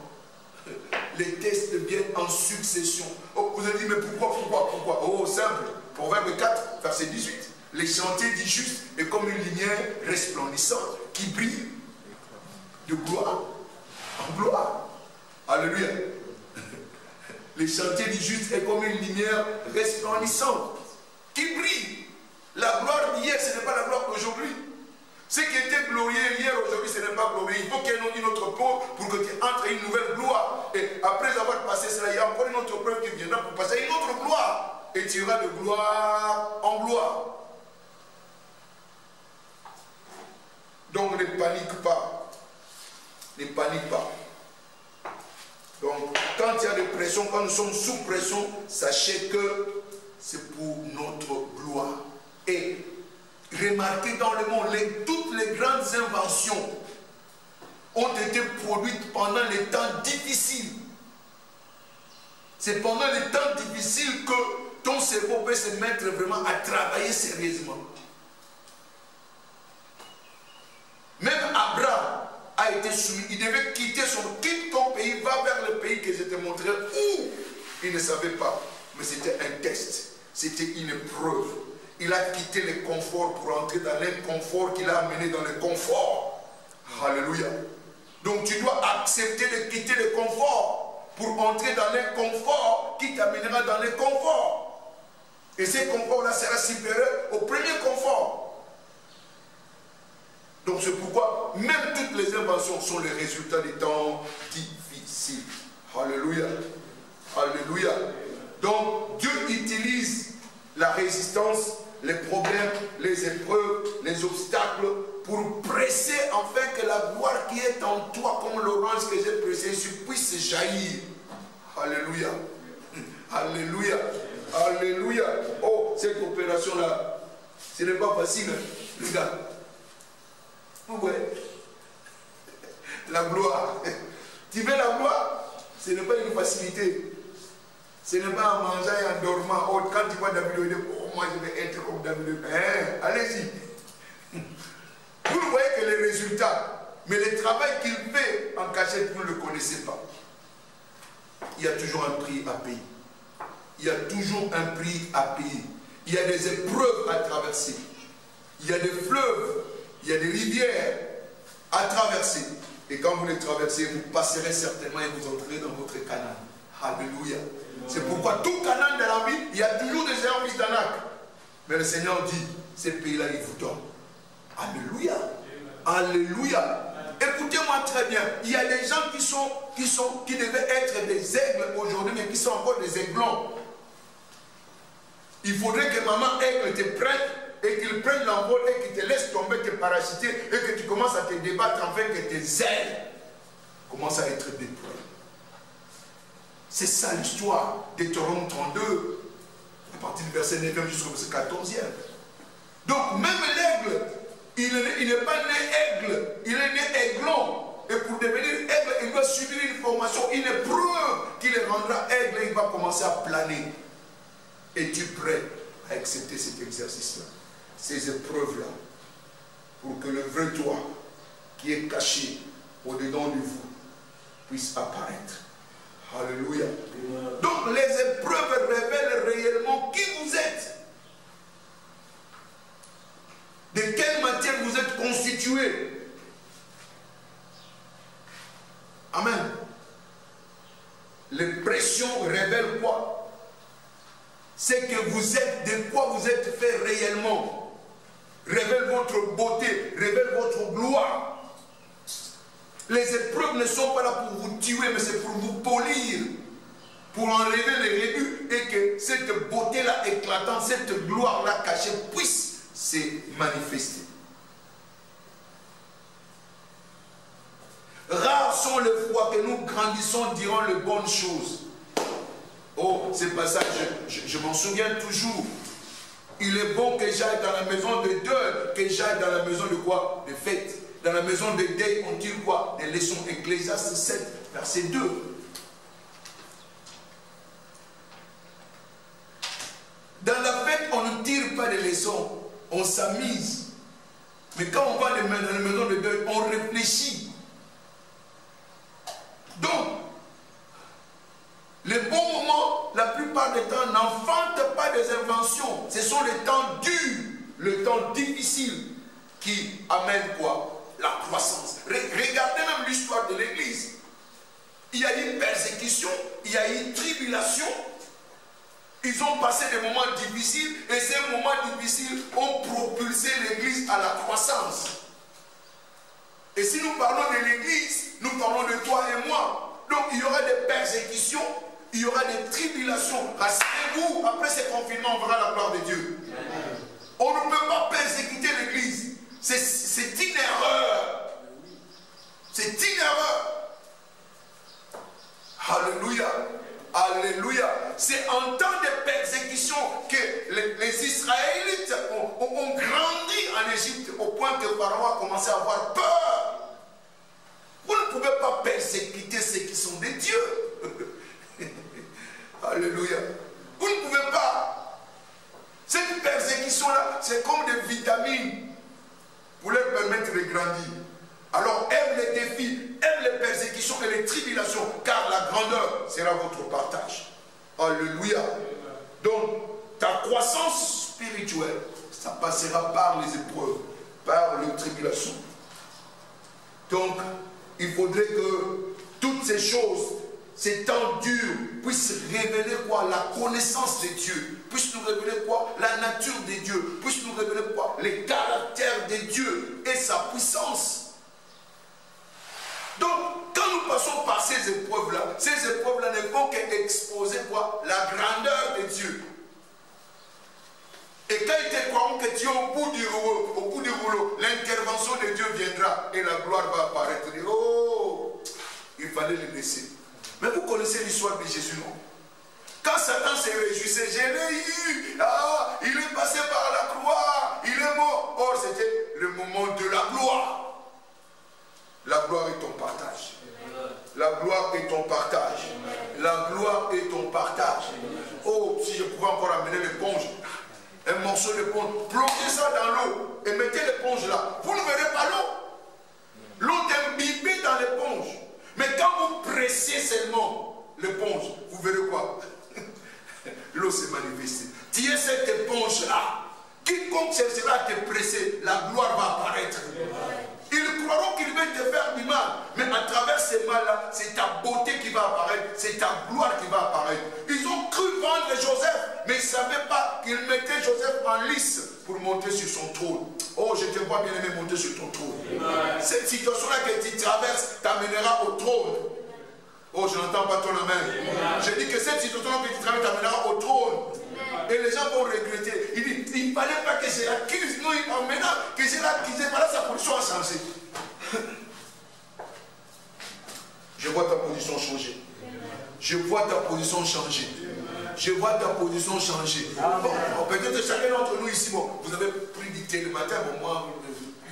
Les tests viennent en succession. Oh, vous avez dit, mais pourquoi? Oh, simple. Proverbe 4, verset 18. Les chantiers du juste est comme une lumière resplendissante qui brille de gloire en gloire. Alléluia. Les chantiers du juste est comme une lumière resplendissante qui brille. La gloire d'hier, ce n'est pas la gloire d'aujourd'hui. Ce qui était glorieux hier, aujourd'hui, ce n'est pas glorieux. Il faut qu'il y ait une autre peau pour que tu entres une nouvelle gloire. Et après avoir passé cela, il y a encore une autre preuve qui viendra pour passer une autre gloire. Et tu iras de gloire en gloire. Donc ne panique pas. Ne panique pas. Donc quand il y a des pressions, quand nous sommes sous pression, sachez que c'est pour notre gloire. Et remarquez dans le monde, toutes les grandes inventions ont été produites pendant les temps difficiles. C'est pendant les temps difficiles que ton cerveau peut se mettre vraiment à travailler sérieusement. Même Abraham a été soumis. Il devait quitter quitte ton pays, va vers le pays que je te montrerai où il ne savait pas. Mais c'était un test. C'était une épreuve. Il a quitté le confort pour entrer dans l'inconfort qu'il a amené dans le confort. Alléluia. Donc tu dois accepter de quitter le confort pour entrer dans l'inconfort qui t'amènera dans le confort. Et ce confort-là sera supérieur au premier confort. Donc c'est pourquoi même toutes les inventions sont les résultats des temps difficiles. Alléluia. Alléluia. Donc Dieu utilise la résistance, les problèmes, les épreuves, les obstacles pour presser afin que la gloire qui est en toi, comme l'orange que j'ai pressé, puisse jaillir. Alléluia. Alléluia. Alléluia. Alléluia. Oh, cette opération-là, ce n'est pas facile. Regarde. Vous voyez? La gloire. Tu veux la gloire? Ce n'est pas une facilité. Ce n'est pas en mangeant et en dormant. Oh, quand tu vois David, oh, moi je vais être comme David. Hein? Allez-y. Vous ne voyez que les résultats. Mais le travail qu'il fait en cachette, vous ne le connaissez pas. Il y a toujours un prix à payer. Il y a toujours un prix à payer. Il y a des épreuves à traverser. Il y a des fleuves, il y a des rivières à traverser. Et quand vous les traversez, vous passerez certainement et vous entrerez dans votre Canaan. Alléluia. C'est pourquoi tout Canaan de la vie, il y a toujours des géants fils d'Anak. Mais le Seigneur dit, ces pays-là, il vous donne. Alléluia. Alléluia. Écoutez-moi très bien. Il y a des gens qui devaient être des aigles aujourd'hui, mais qui sont encore des aiglons. Il faudrait que maman aigle te prenne et qu'il prenne l'envol et qu'il te laisse tomber, te parachuter et que tu commences à te débattre afin que tes ailes commencent à être déployées. C'est ça l'histoire d'Hébreux 32, à partir du verset 9 jusqu'au verset 14e. Donc même l'aigle, il n'est pas né aigle, il est né aiglon. Et pour devenir aigle, il doit subir une formation, une épreuve qui le rendra aigle et il va commencer à planer. Es-tu prêt à accepter cet exercice-là, ces épreuves-là, pour que le vrai toi qui est caché au-dedans de vous puisse apparaître? Alléluia. Donc les épreuves révèlent réellement qui vous êtes. De quelle matière vous êtes constitué. Amen. Les pressions révèlent quoi? C'est que vous êtes, de quoi vous êtes fait réellement. Révèle votre beauté, révèle votre gloire. Les épreuves ne sont pas là pour vous tuer, mais c'est pour vous polir, pour enlever les rébus et que cette beauté-là éclatante, cette gloire-là cachée puisse se manifester. Rares sont les fois que nous grandissons diront les bonnes choses. Oh, c'est pas ça, je m'en souviens toujours. Il est bon que j'aille dans la maison de deuil, que j'aille dans la maison de quoi? De fête. Dans la maison de deuil, on tire quoi? Des leçons. Ecclésiaste 7, verset 2. Dans la fête, on ne tire pas des leçons, on s'amuse. Mais quand on va dans la maison de deuil, on réfléchit. Donc, les bons moments, la plupart du temps, n'enfantent pas des inventions. Ce sont les temps durs, le temps difficile qui amènent quoi? La croissance. Regardez même l'histoire de l'Église. Il y a eu une persécution, il y a eu une tribulation. Ils ont passé des moments difficiles et ces moments difficiles ont propulsé l'Église à la croissance. Et si nous parlons de l'Église, nous parlons de toi et moi. Donc il y aura des persécutions, il y aura des tribulations. Rassurez-vous, après ces confinements, on verra la gloire de Dieu. On ne peut pas persécuter l'Église. C'est une erreur. C'est une erreur. Alléluia. Alléluia. C'est en temps de persécution que les Israélites ont grandi en Égypte au point que Pharaon a commencé à avoir peur. Vous ne pouvez pas persécuter ceux qui sont des dieux. Alléluia. Vous ne pouvez pas. Cette persécution-là, c'est comme des vitamines pour leur permettre de grandir. Alors aime les défis, aime les persécutions et les tribulations, car la grandeur sera votre partage. Alléluia. Donc ta croissance spirituelle, ça passera par les épreuves, par les tribulations. Donc il faudrait que toutes ces choses, ces temps durs, puissent révéler quoi? La connaissance de Dieu. Puissent nous révéler quoi? La nature de Dieu. Puissent nous révéler quoi? Les caractères de Dieu et sa puissance. Donc, quand nous passons par ces épreuves-là ne font qu'exposer quoi? La grandeur de Dieu. Et quand ils te croiront que tu es au bout du rouleau, l'intervention de Dieu viendra et la gloire va apparaître. Oh, il fallait le laisser. Mais vous connaissez l'histoire de Jésus, non? Quand Satan se réjouissait. Je l'ai eu. Ah, il est passé par la croix. Il est mort. Or, c'était le moment de la gloire. La gloire est ton partage. La gloire est ton partage. La gloire est ton partage. Oh, si je pouvais encore amener l'éponge, un morceau d'éponge, plongez ça dans l'eau et mettez l'éponge là. Vous ne verrez pas l'eau. L'eau est imbibée dans l'éponge. Mais quand vous pressez seulement l'éponge, vous verrez quoi? L'eau s'est manifestée. Tu es cette éponge là. Quiconque cherchera à te presser, la gloire va apparaître. Ils croiront qu'ils veulent te faire du mal. Mais à travers ces mal-là, c'est ta beauté qui va apparaître. C'est ta gloire qui va apparaître. Ils ont cru vendre Joseph, mais ils ne savaient pas qu'ils mettaient Joseph en lice pour monter sur son trône. Oh, je te vois bien aimé monter sur ton trône. Cette situation-là que tu traverses t'amènera au trône. Oh, je n'entends pas ton amen. Je dis que cette situation-là que tu traverses t'amènera au trône. Et les gens vont regretter. Il dit, il ne fallait pas que je l'accuse. Non, maintenant que je l'accuse, voilà, sa position a changé. Je vois ta position changer. Je vois ta position changer. Je vois ta position changer. Bon, peut-être chacun d'entre nous ici, bon, vous avez pris dictée le matin. Bon, moi,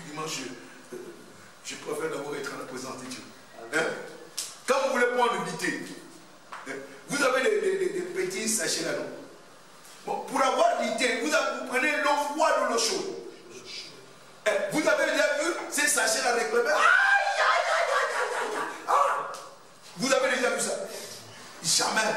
dimanche, je préfère d'abord être en la présence de Dieu. Hein? Quand vous voulez prendre le dictée, vous avez des petits sachets là, non? Bon, pour avoir l'idée, vous prenez l'eau froide ou l'eau chaude. Vous avez déjà vu ces sachets là réclamés. Vous avez déjà vu ça? Jamais.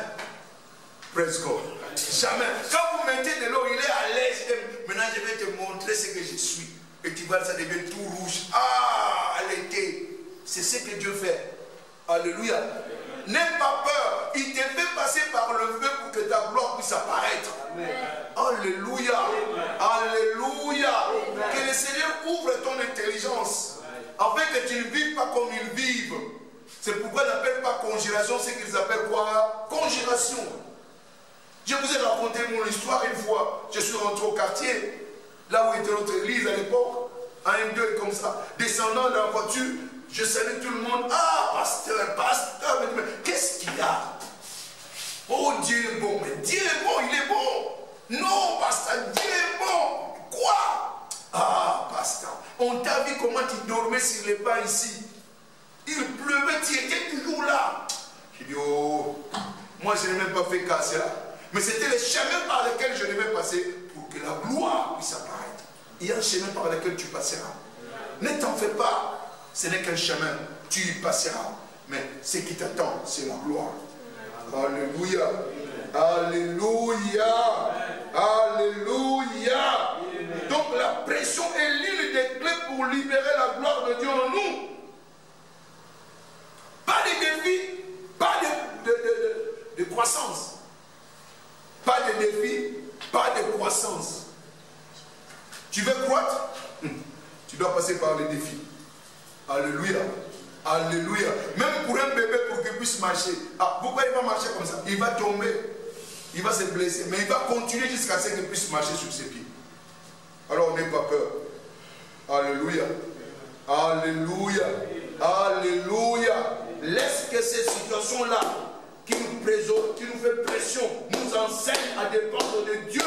Praise God. Jamais. Quand vous mettez de l'eau, il est à l'aise. Maintenant, je vais te montrer ce que je suis. Et tu vois, ça devient tout rouge. Ah, à l'été. C'est ce que Dieu fait. Alléluia. N'aie pas peur. Il te fait passer par le feu pour que ta gloire puisse apparaître. Amen. Alléluia. Amen. Alléluia. Amen. Que le Seigneur ouvre ton intelligence. Afin que tu ne vives pas comme ils vivent. C'est pourquoi ils n'appellent pas congélation, c'est qu'ils appellent quoi? Congélation. Je vous ai raconté mon histoire une fois. Je suis rentré au quartier, là où était notre église à l'époque, en M2 comme ça. Descendant de la voiture, je salue tout le monde. Ah, pasteur, pasteur, mais qu'est-ce qu'il y a? Oh, Dieu est bon. Mais Dieu est bon, il est bon. Non, pasteur, Dieu est bon. Quoi? Ah, pasteur, on t'a vu comment tu dormais sur les pas ici. Il pleuvait, tu étais toujours là. J'ai dit, oh, moi je n'ai même pas fait casser là. Mais c'était le chemin par lequel je devais passer pour que la gloire puisse apparaître. Il y a un chemin par lequel tu passeras. Ne t'en fais pas. Ce n'est qu'un chemin. Tu y passeras. Mais ce qui t'attend, c'est la gloire. Alléluia. Alléluia. Alléluia. Donc la pression est l'une des clés pour libérer la gloire de Dieu en nous. Pas de défi, pas de croissance. Pas de défi, pas de croissance. Tu veux croître? Tu dois passer par les défis. Alléluia. Alléluia. Même pour un bébé, pour qu'il puisse marcher. Ah, pourquoi il va marcher comme ça? Il va tomber. Il va se blesser. Mais il va continuer jusqu'à ce qu'il puisse marcher sur ses pieds. Alors n'aie pas peur. Alléluia. Alléluia. Alléluia. Laisse que ces situations-là qui nous fait pression, nous enseignent à dépendre de Dieu.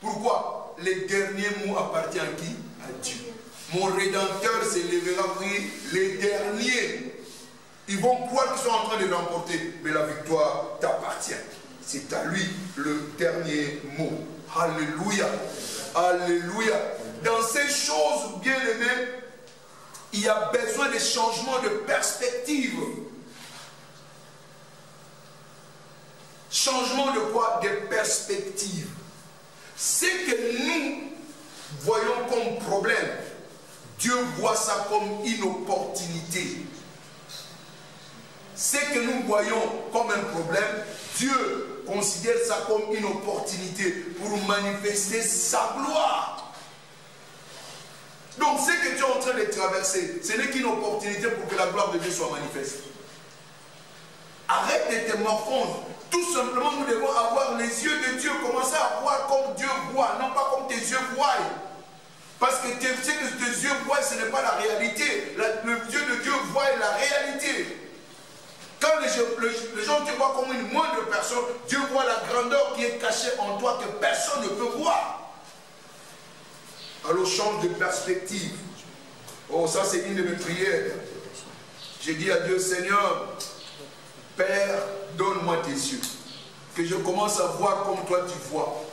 Pourquoi? Les derniers mots appartiennent à qui? À Dieu. Mon Rédempteur s'élèvera, oui, les derniers. Ils vont croire qu'ils sont en train de l'emporter, mais la victoire t'appartient. C'est à lui le dernier mot. Alléluia. Alléluia. Dans ces choses, bien aimées, il y a besoin de changement de perspective. Changement de quoi? De perspective. Ce que nous voyons comme problème, Dieu voit ça comme une opportunité. Ce que nous voyons comme un problème, Dieu considère ça comme une opportunité pour manifester sa gloire. Donc ce que tu es en train de traverser, ce n'est qu'une opportunité pour que la gloire de Dieu soit manifeste. Arrête de te morfondre. Tout simplement, nous devons avoir les yeux de Dieu. Commencer à voir comme Dieu voit, non pas comme tes yeux voient. Parce que ce que tes yeux voient, ce n'est pas la réalité. Le Dieu de Dieu voit la réalité. Quand les gens te voient comme une moindre personne, Dieu voit la grandeur qui est cachée en toi que personne ne peut voir. Alors change de perspective. Oh, ça c'est une de mes prières. J'ai dit à Dieu, Seigneur, Père, donne-moi tes yeux. Que je commence à voir comme toi tu vois.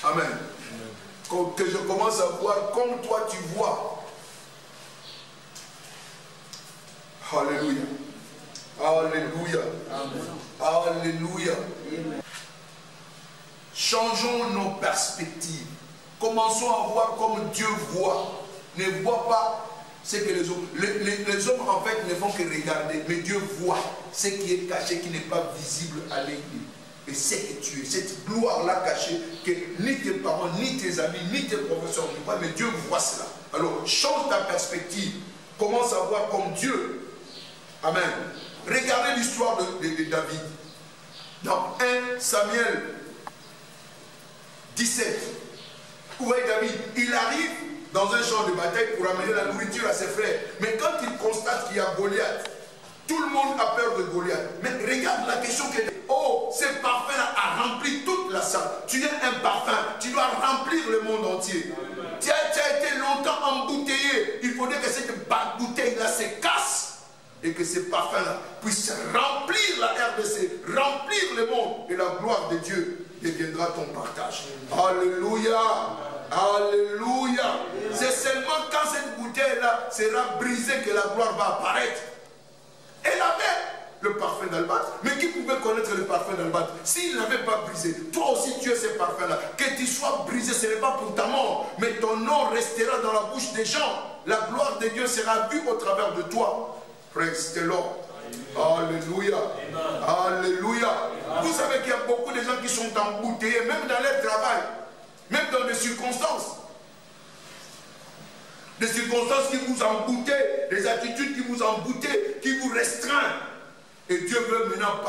Amen. Que je commence à voir comme toi tu vois. Alléluia. Alléluia. Amen. Alléluia. Amen. Changeons nos perspectives. Commençons à voir comme Dieu voit. Ne vois pas ce que les hommes... Les hommes en fait ne font que regarder. Mais Dieu voit ce qui est caché, qui n'est pas visible à l'œil. Et c'est que tu es, cette gloire-là cachée, que ni tes parents, ni tes amis, ni tes professeurs ne voient, mais Dieu voit cela. Alors, change ta perspective. Commence à voir comme Dieu. Amen. Regardez l'histoire de David. Dans 1 Samuel 17. Où est David? Il arrive dans un champ de bataille pour amener la nourriture à ses frères. Mais quand il constate qu'il y a Goliath, tout le monde a peur de Goliath. Mais regarde la question que... Oh, ce parfum-là a rempli toute la salle. Tu es un parfum. Tu dois remplir le monde entier. Tu as été longtemps embouteillé. Il faudrait que cette bouteille-là se casse. Et que ce parfum-là puisse remplir la RDC, remplir le monde. Et la gloire de Dieu deviendra ton partage. Alléluia. Alléluia. C'est seulement quand cette bouteille-là sera brisée que la gloire va apparaître. Elle avait le parfum d'albâtre. Mais qui pouvait connaître le parfum d'albâtre? S'il n'avait pas brisé, toi aussi tu es ce parfum-là. Que tu sois brisé, ce n'est pas pour ta mort, mais ton nom restera dans la bouche des gens. La gloire de Dieu sera vue au travers de toi. Praise the Lord. Alléluia. Alléluia. Vous savez qu'il y a beaucoup de gens qui sont embouteillés, même dans leur travail, même dans des circonstances. Des circonstances qui vous emboutent, des attitudes qui vous emboutent, qui vous restreignent. Et Dieu veut maintenant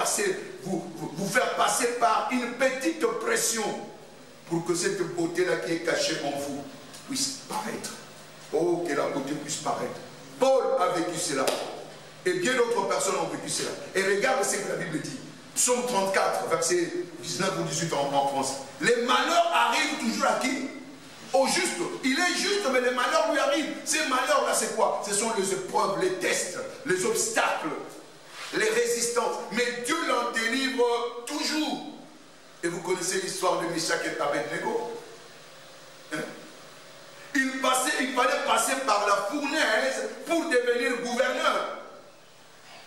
vous faire passer par une petite pression pour que cette beauté-là qui est cachée en vous puisse paraître. Oh, que la beauté puisse paraître. Paul a vécu cela. Et bien d'autres personnes ont vécu cela. Et regarde ce que la Bible dit. Psaume 34, verset 19 ou 18 en France. Les malheurs arrivent toujours à qui? Au juste. Il est juste, mais les malheurs lui arrivent. Ces malheurs-là, c'est quoi? Ce sont les épreuves, les tests, les obstacles, les résistances. Mais Dieu l'en délivre toujours. Et vous connaissez l'histoire de Meshach et Abednego. Hein? Il fallait passer par la fournaise pour devenir gouverneur.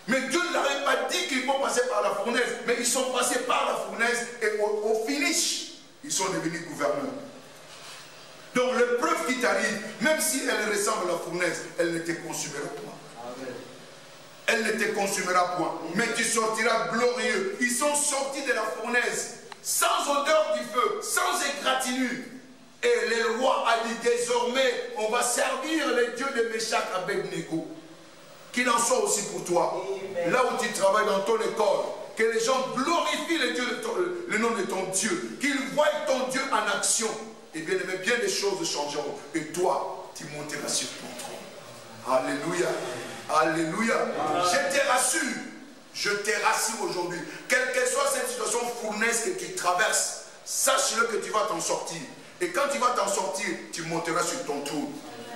Mais Dieu ne leur avait pas dit qu'il faut passer par la fournaise. Mais ils sont passés par la fournaise et au finish, ils sont devenus gouverneurs. Donc l'épreuve qui t'arrive, même si elle ressemble à la fournaise, elle ne te consumera point. Amen. Elle ne te consumera point. Mais tu sortiras glorieux. Ils sont sortis de la fournaise, sans odeur du feu, sans égratignure. Et le roi a dit désormais, on va servir les dieux de Meshach Abednego. Qu'il en soit aussi pour toi. Amen. Là où tu travailles dans ton école, que les gens glorifient le nom de ton Dieu, qu'ils voient ton Dieu en action. Et bien aimé, bien des choses changeront. Et toi, tu monteras sur ton trône. Alléluia. Alléluia. Je te rassure. Je te rassure aujourd'hui. Quelle que soit cette situation fournaise que tu traverses, sache-le que tu vas t'en sortir. Et quand tu vas t'en sortir, tu monteras sur ton trône.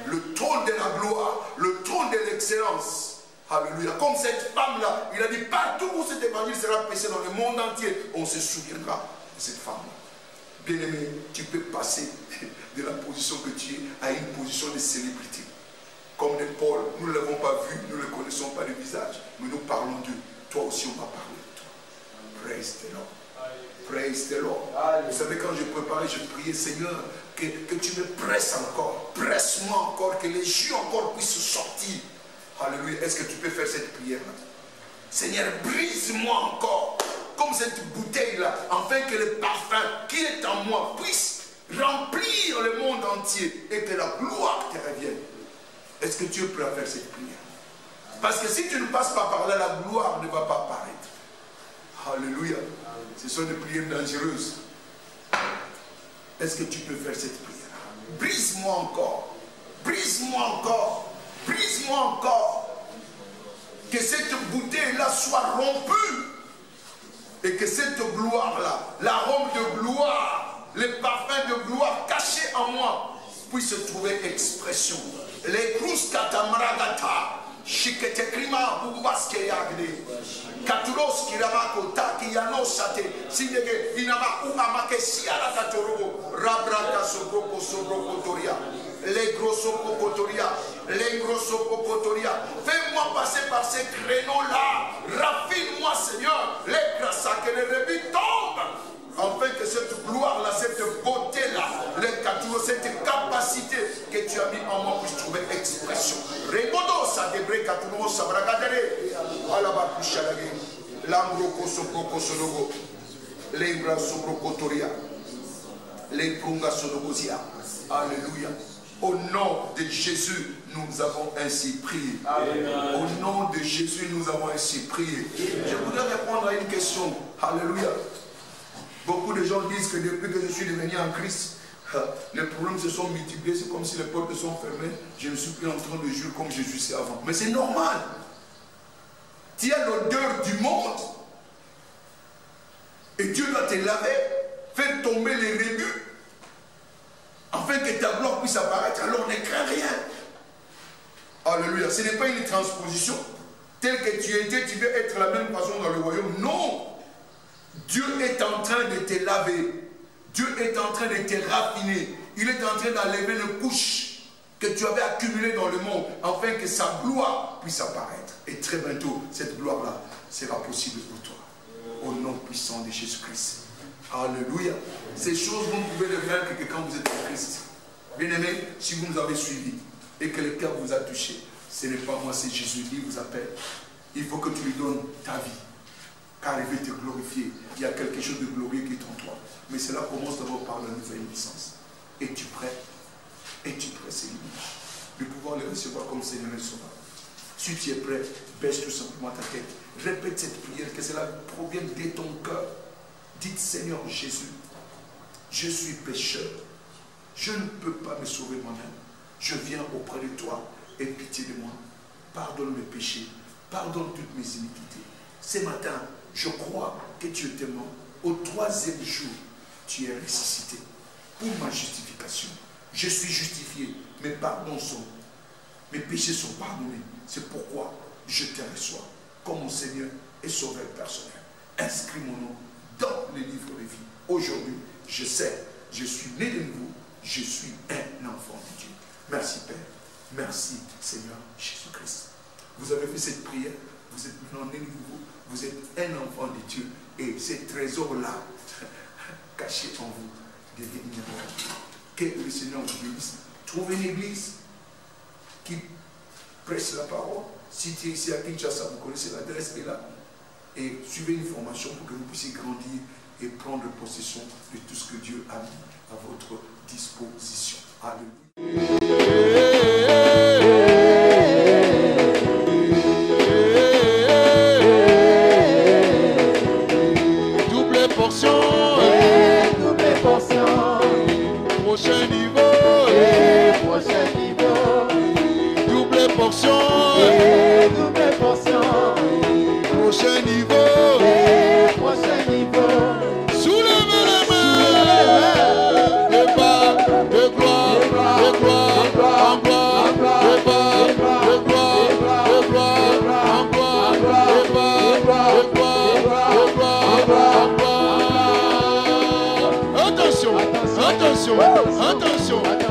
Le trône de la gloire, le trône de l'excellence. Alléluia. Comme cette femme-là, il a dit partout où cet évangile sera prêché dans le monde entier, on se souviendra de cette femme-là. Bien-aimé, tu peux passer de la position que tu es à une position de célébrité. Comme de Paul, nous ne l'avons pas vu, nous ne le connaissons pas du visage, mais nous parlons d'eux. Toi aussi, on va parler de toi. Praise the Lord. Praise the Lord. Vous savez, quand je préparais, je priais, Seigneur, que tu me presses encore. Presse-moi encore, que les jus encore puissent sortir. Alléluia. Est-ce que tu peux faire cette prière-là? Seigneur, brise-moi encore. Comme cette bouteille-là, afin que le parfum qui est en moi puisse remplir le monde entier et que la gloire te revienne. Est-ce que tu es prêt à faire cette prière? Parce que si tu ne passes pas par là, la gloire ne va pas apparaître. Alléluia. Ce sont des prières dangereuses. Est-ce que tu peux faire cette prière? Brise-moi encore. Brise-moi encore. Brise-moi encore. Que cette bouteille-là soit rompue. Et que cette gloire-là, l'arôme de gloire, les parfums de gloire cachés en moi, puisse trouver expression. Les crous katamragata, shikete krima bubaske yagde, katulos kiramako takiyano sate, sinege inama uamake siara katorobo, rabrata sobroko sobrokotoria, les grossopokotoria, les grossopokotoria. Fais-moi passer par ces créneaux-là, raffine-moi Seigneur, les grâces que les rébus tombent. Afin que cette gloire-là, cette beauté-là, cette capacité que tu as mis en moi puisse trouver expression. Regodo sa debre katuno sa bragadere. Alaba kushalage. Lambroko soproko sonogo. Lembra soproko toria. Lemprunga sonogozia. Alléluia. Au nom de Jésus, nous avons ainsi prié. Amen. Au nom de Jésus, nous avons ainsi prié. Je voudrais répondre à une question. Alléluia. Beaucoup de gens disent que depuis que je suis devenu en Christ, les problèmes se sont multipliés, c'est comme si les portes sont fermées, je ne suis plus en train de jouer comme je jouissais avant. Mais c'est normal. Tu as l'odeur du monde et Dieu doit te laver, faire tomber les rébus, afin que ta gloire puisse apparaître. Alors ne crains rien. Alléluia. Ce n'est pas une transposition telle que tu étais, tu veux être la même façon dans le royaume. Non. Dieu est en train de te laver. Dieu est en train de te raffiner. Il est en train d'enlever les couches que tu avais accumulées dans le monde, afin que sa gloire puisse apparaître. Et très bientôt, cette gloire-là sera possible pour toi. Au nom puissant de Jésus-Christ. Alléluia. Ces choses, vous ne pouvez les vaincre que quand vous êtes en Christ. Bien-aimés, si vous nous avez suivis et que le cœur vous a touché, ce n'est pas moi, c'est Jésus qui vous appelle. Il faut que tu lui donnes ta vie. Car il veut te glorifier. Il y a quelque chose de glorieux qui est en toi. Mais cela commence d'abord par la nouvelle naissance. Es-tu prêt? Es-tu prêt, Seigneur, de pouvoir le recevoir comme Seigneur et Sauveur? Si tu es prêt, baisse tout simplement ta tête. Répète cette prière, que cela provienne de ton cœur. Dites, Seigneur Jésus, je suis pécheur. Je ne peux pas me sauver moi-même. Je viens auprès de toi. Aie pitié de moi. Pardonne mes péchés. Pardonne toutes mes iniquités. Ce matin, je crois que tu étais mort. Au troisième jour, tu es ressuscité pour ma justification. Je suis justifié. Mes pardons sont, mes péchés sont pardonnés. C'est pourquoi je te reçois comme mon Seigneur et Sauveur personnel. Inscris mon nom dans le livre de vie. Aujourd'hui, je sais, je suis né de nouveau. Je suis un enfant de Dieu. Merci Père. Merci Seigneur Jésus-Christ. Vous avez fait cette prière. Vous êtes maintenant né de nouveau. Vous êtes un enfant de Dieu. Et ces trésors-là, cachés en vous, deviennent. Que le Seigneur vous bénisse. Trouvez une église qui prêche la parole. Si tu es ici à Kinshasa, vous connaissez l'adresse est là. Et suivez une formation pour que vous puissiez grandir et prendre possession de tout ce que Dieu a mis à votre disposition. Alléluia. Double portion. Double portion. Prochain niveau. Prochain niveau. Double portion. Double portion. Prochain niveau. Prochain niveau. Soulevez les mains. De bas, de gloire, de gloire, en gloire, de bas, de gloire, de gloire, en gloire, de bas, de gloire, de gloire, en gloire. Attention, attention, attention.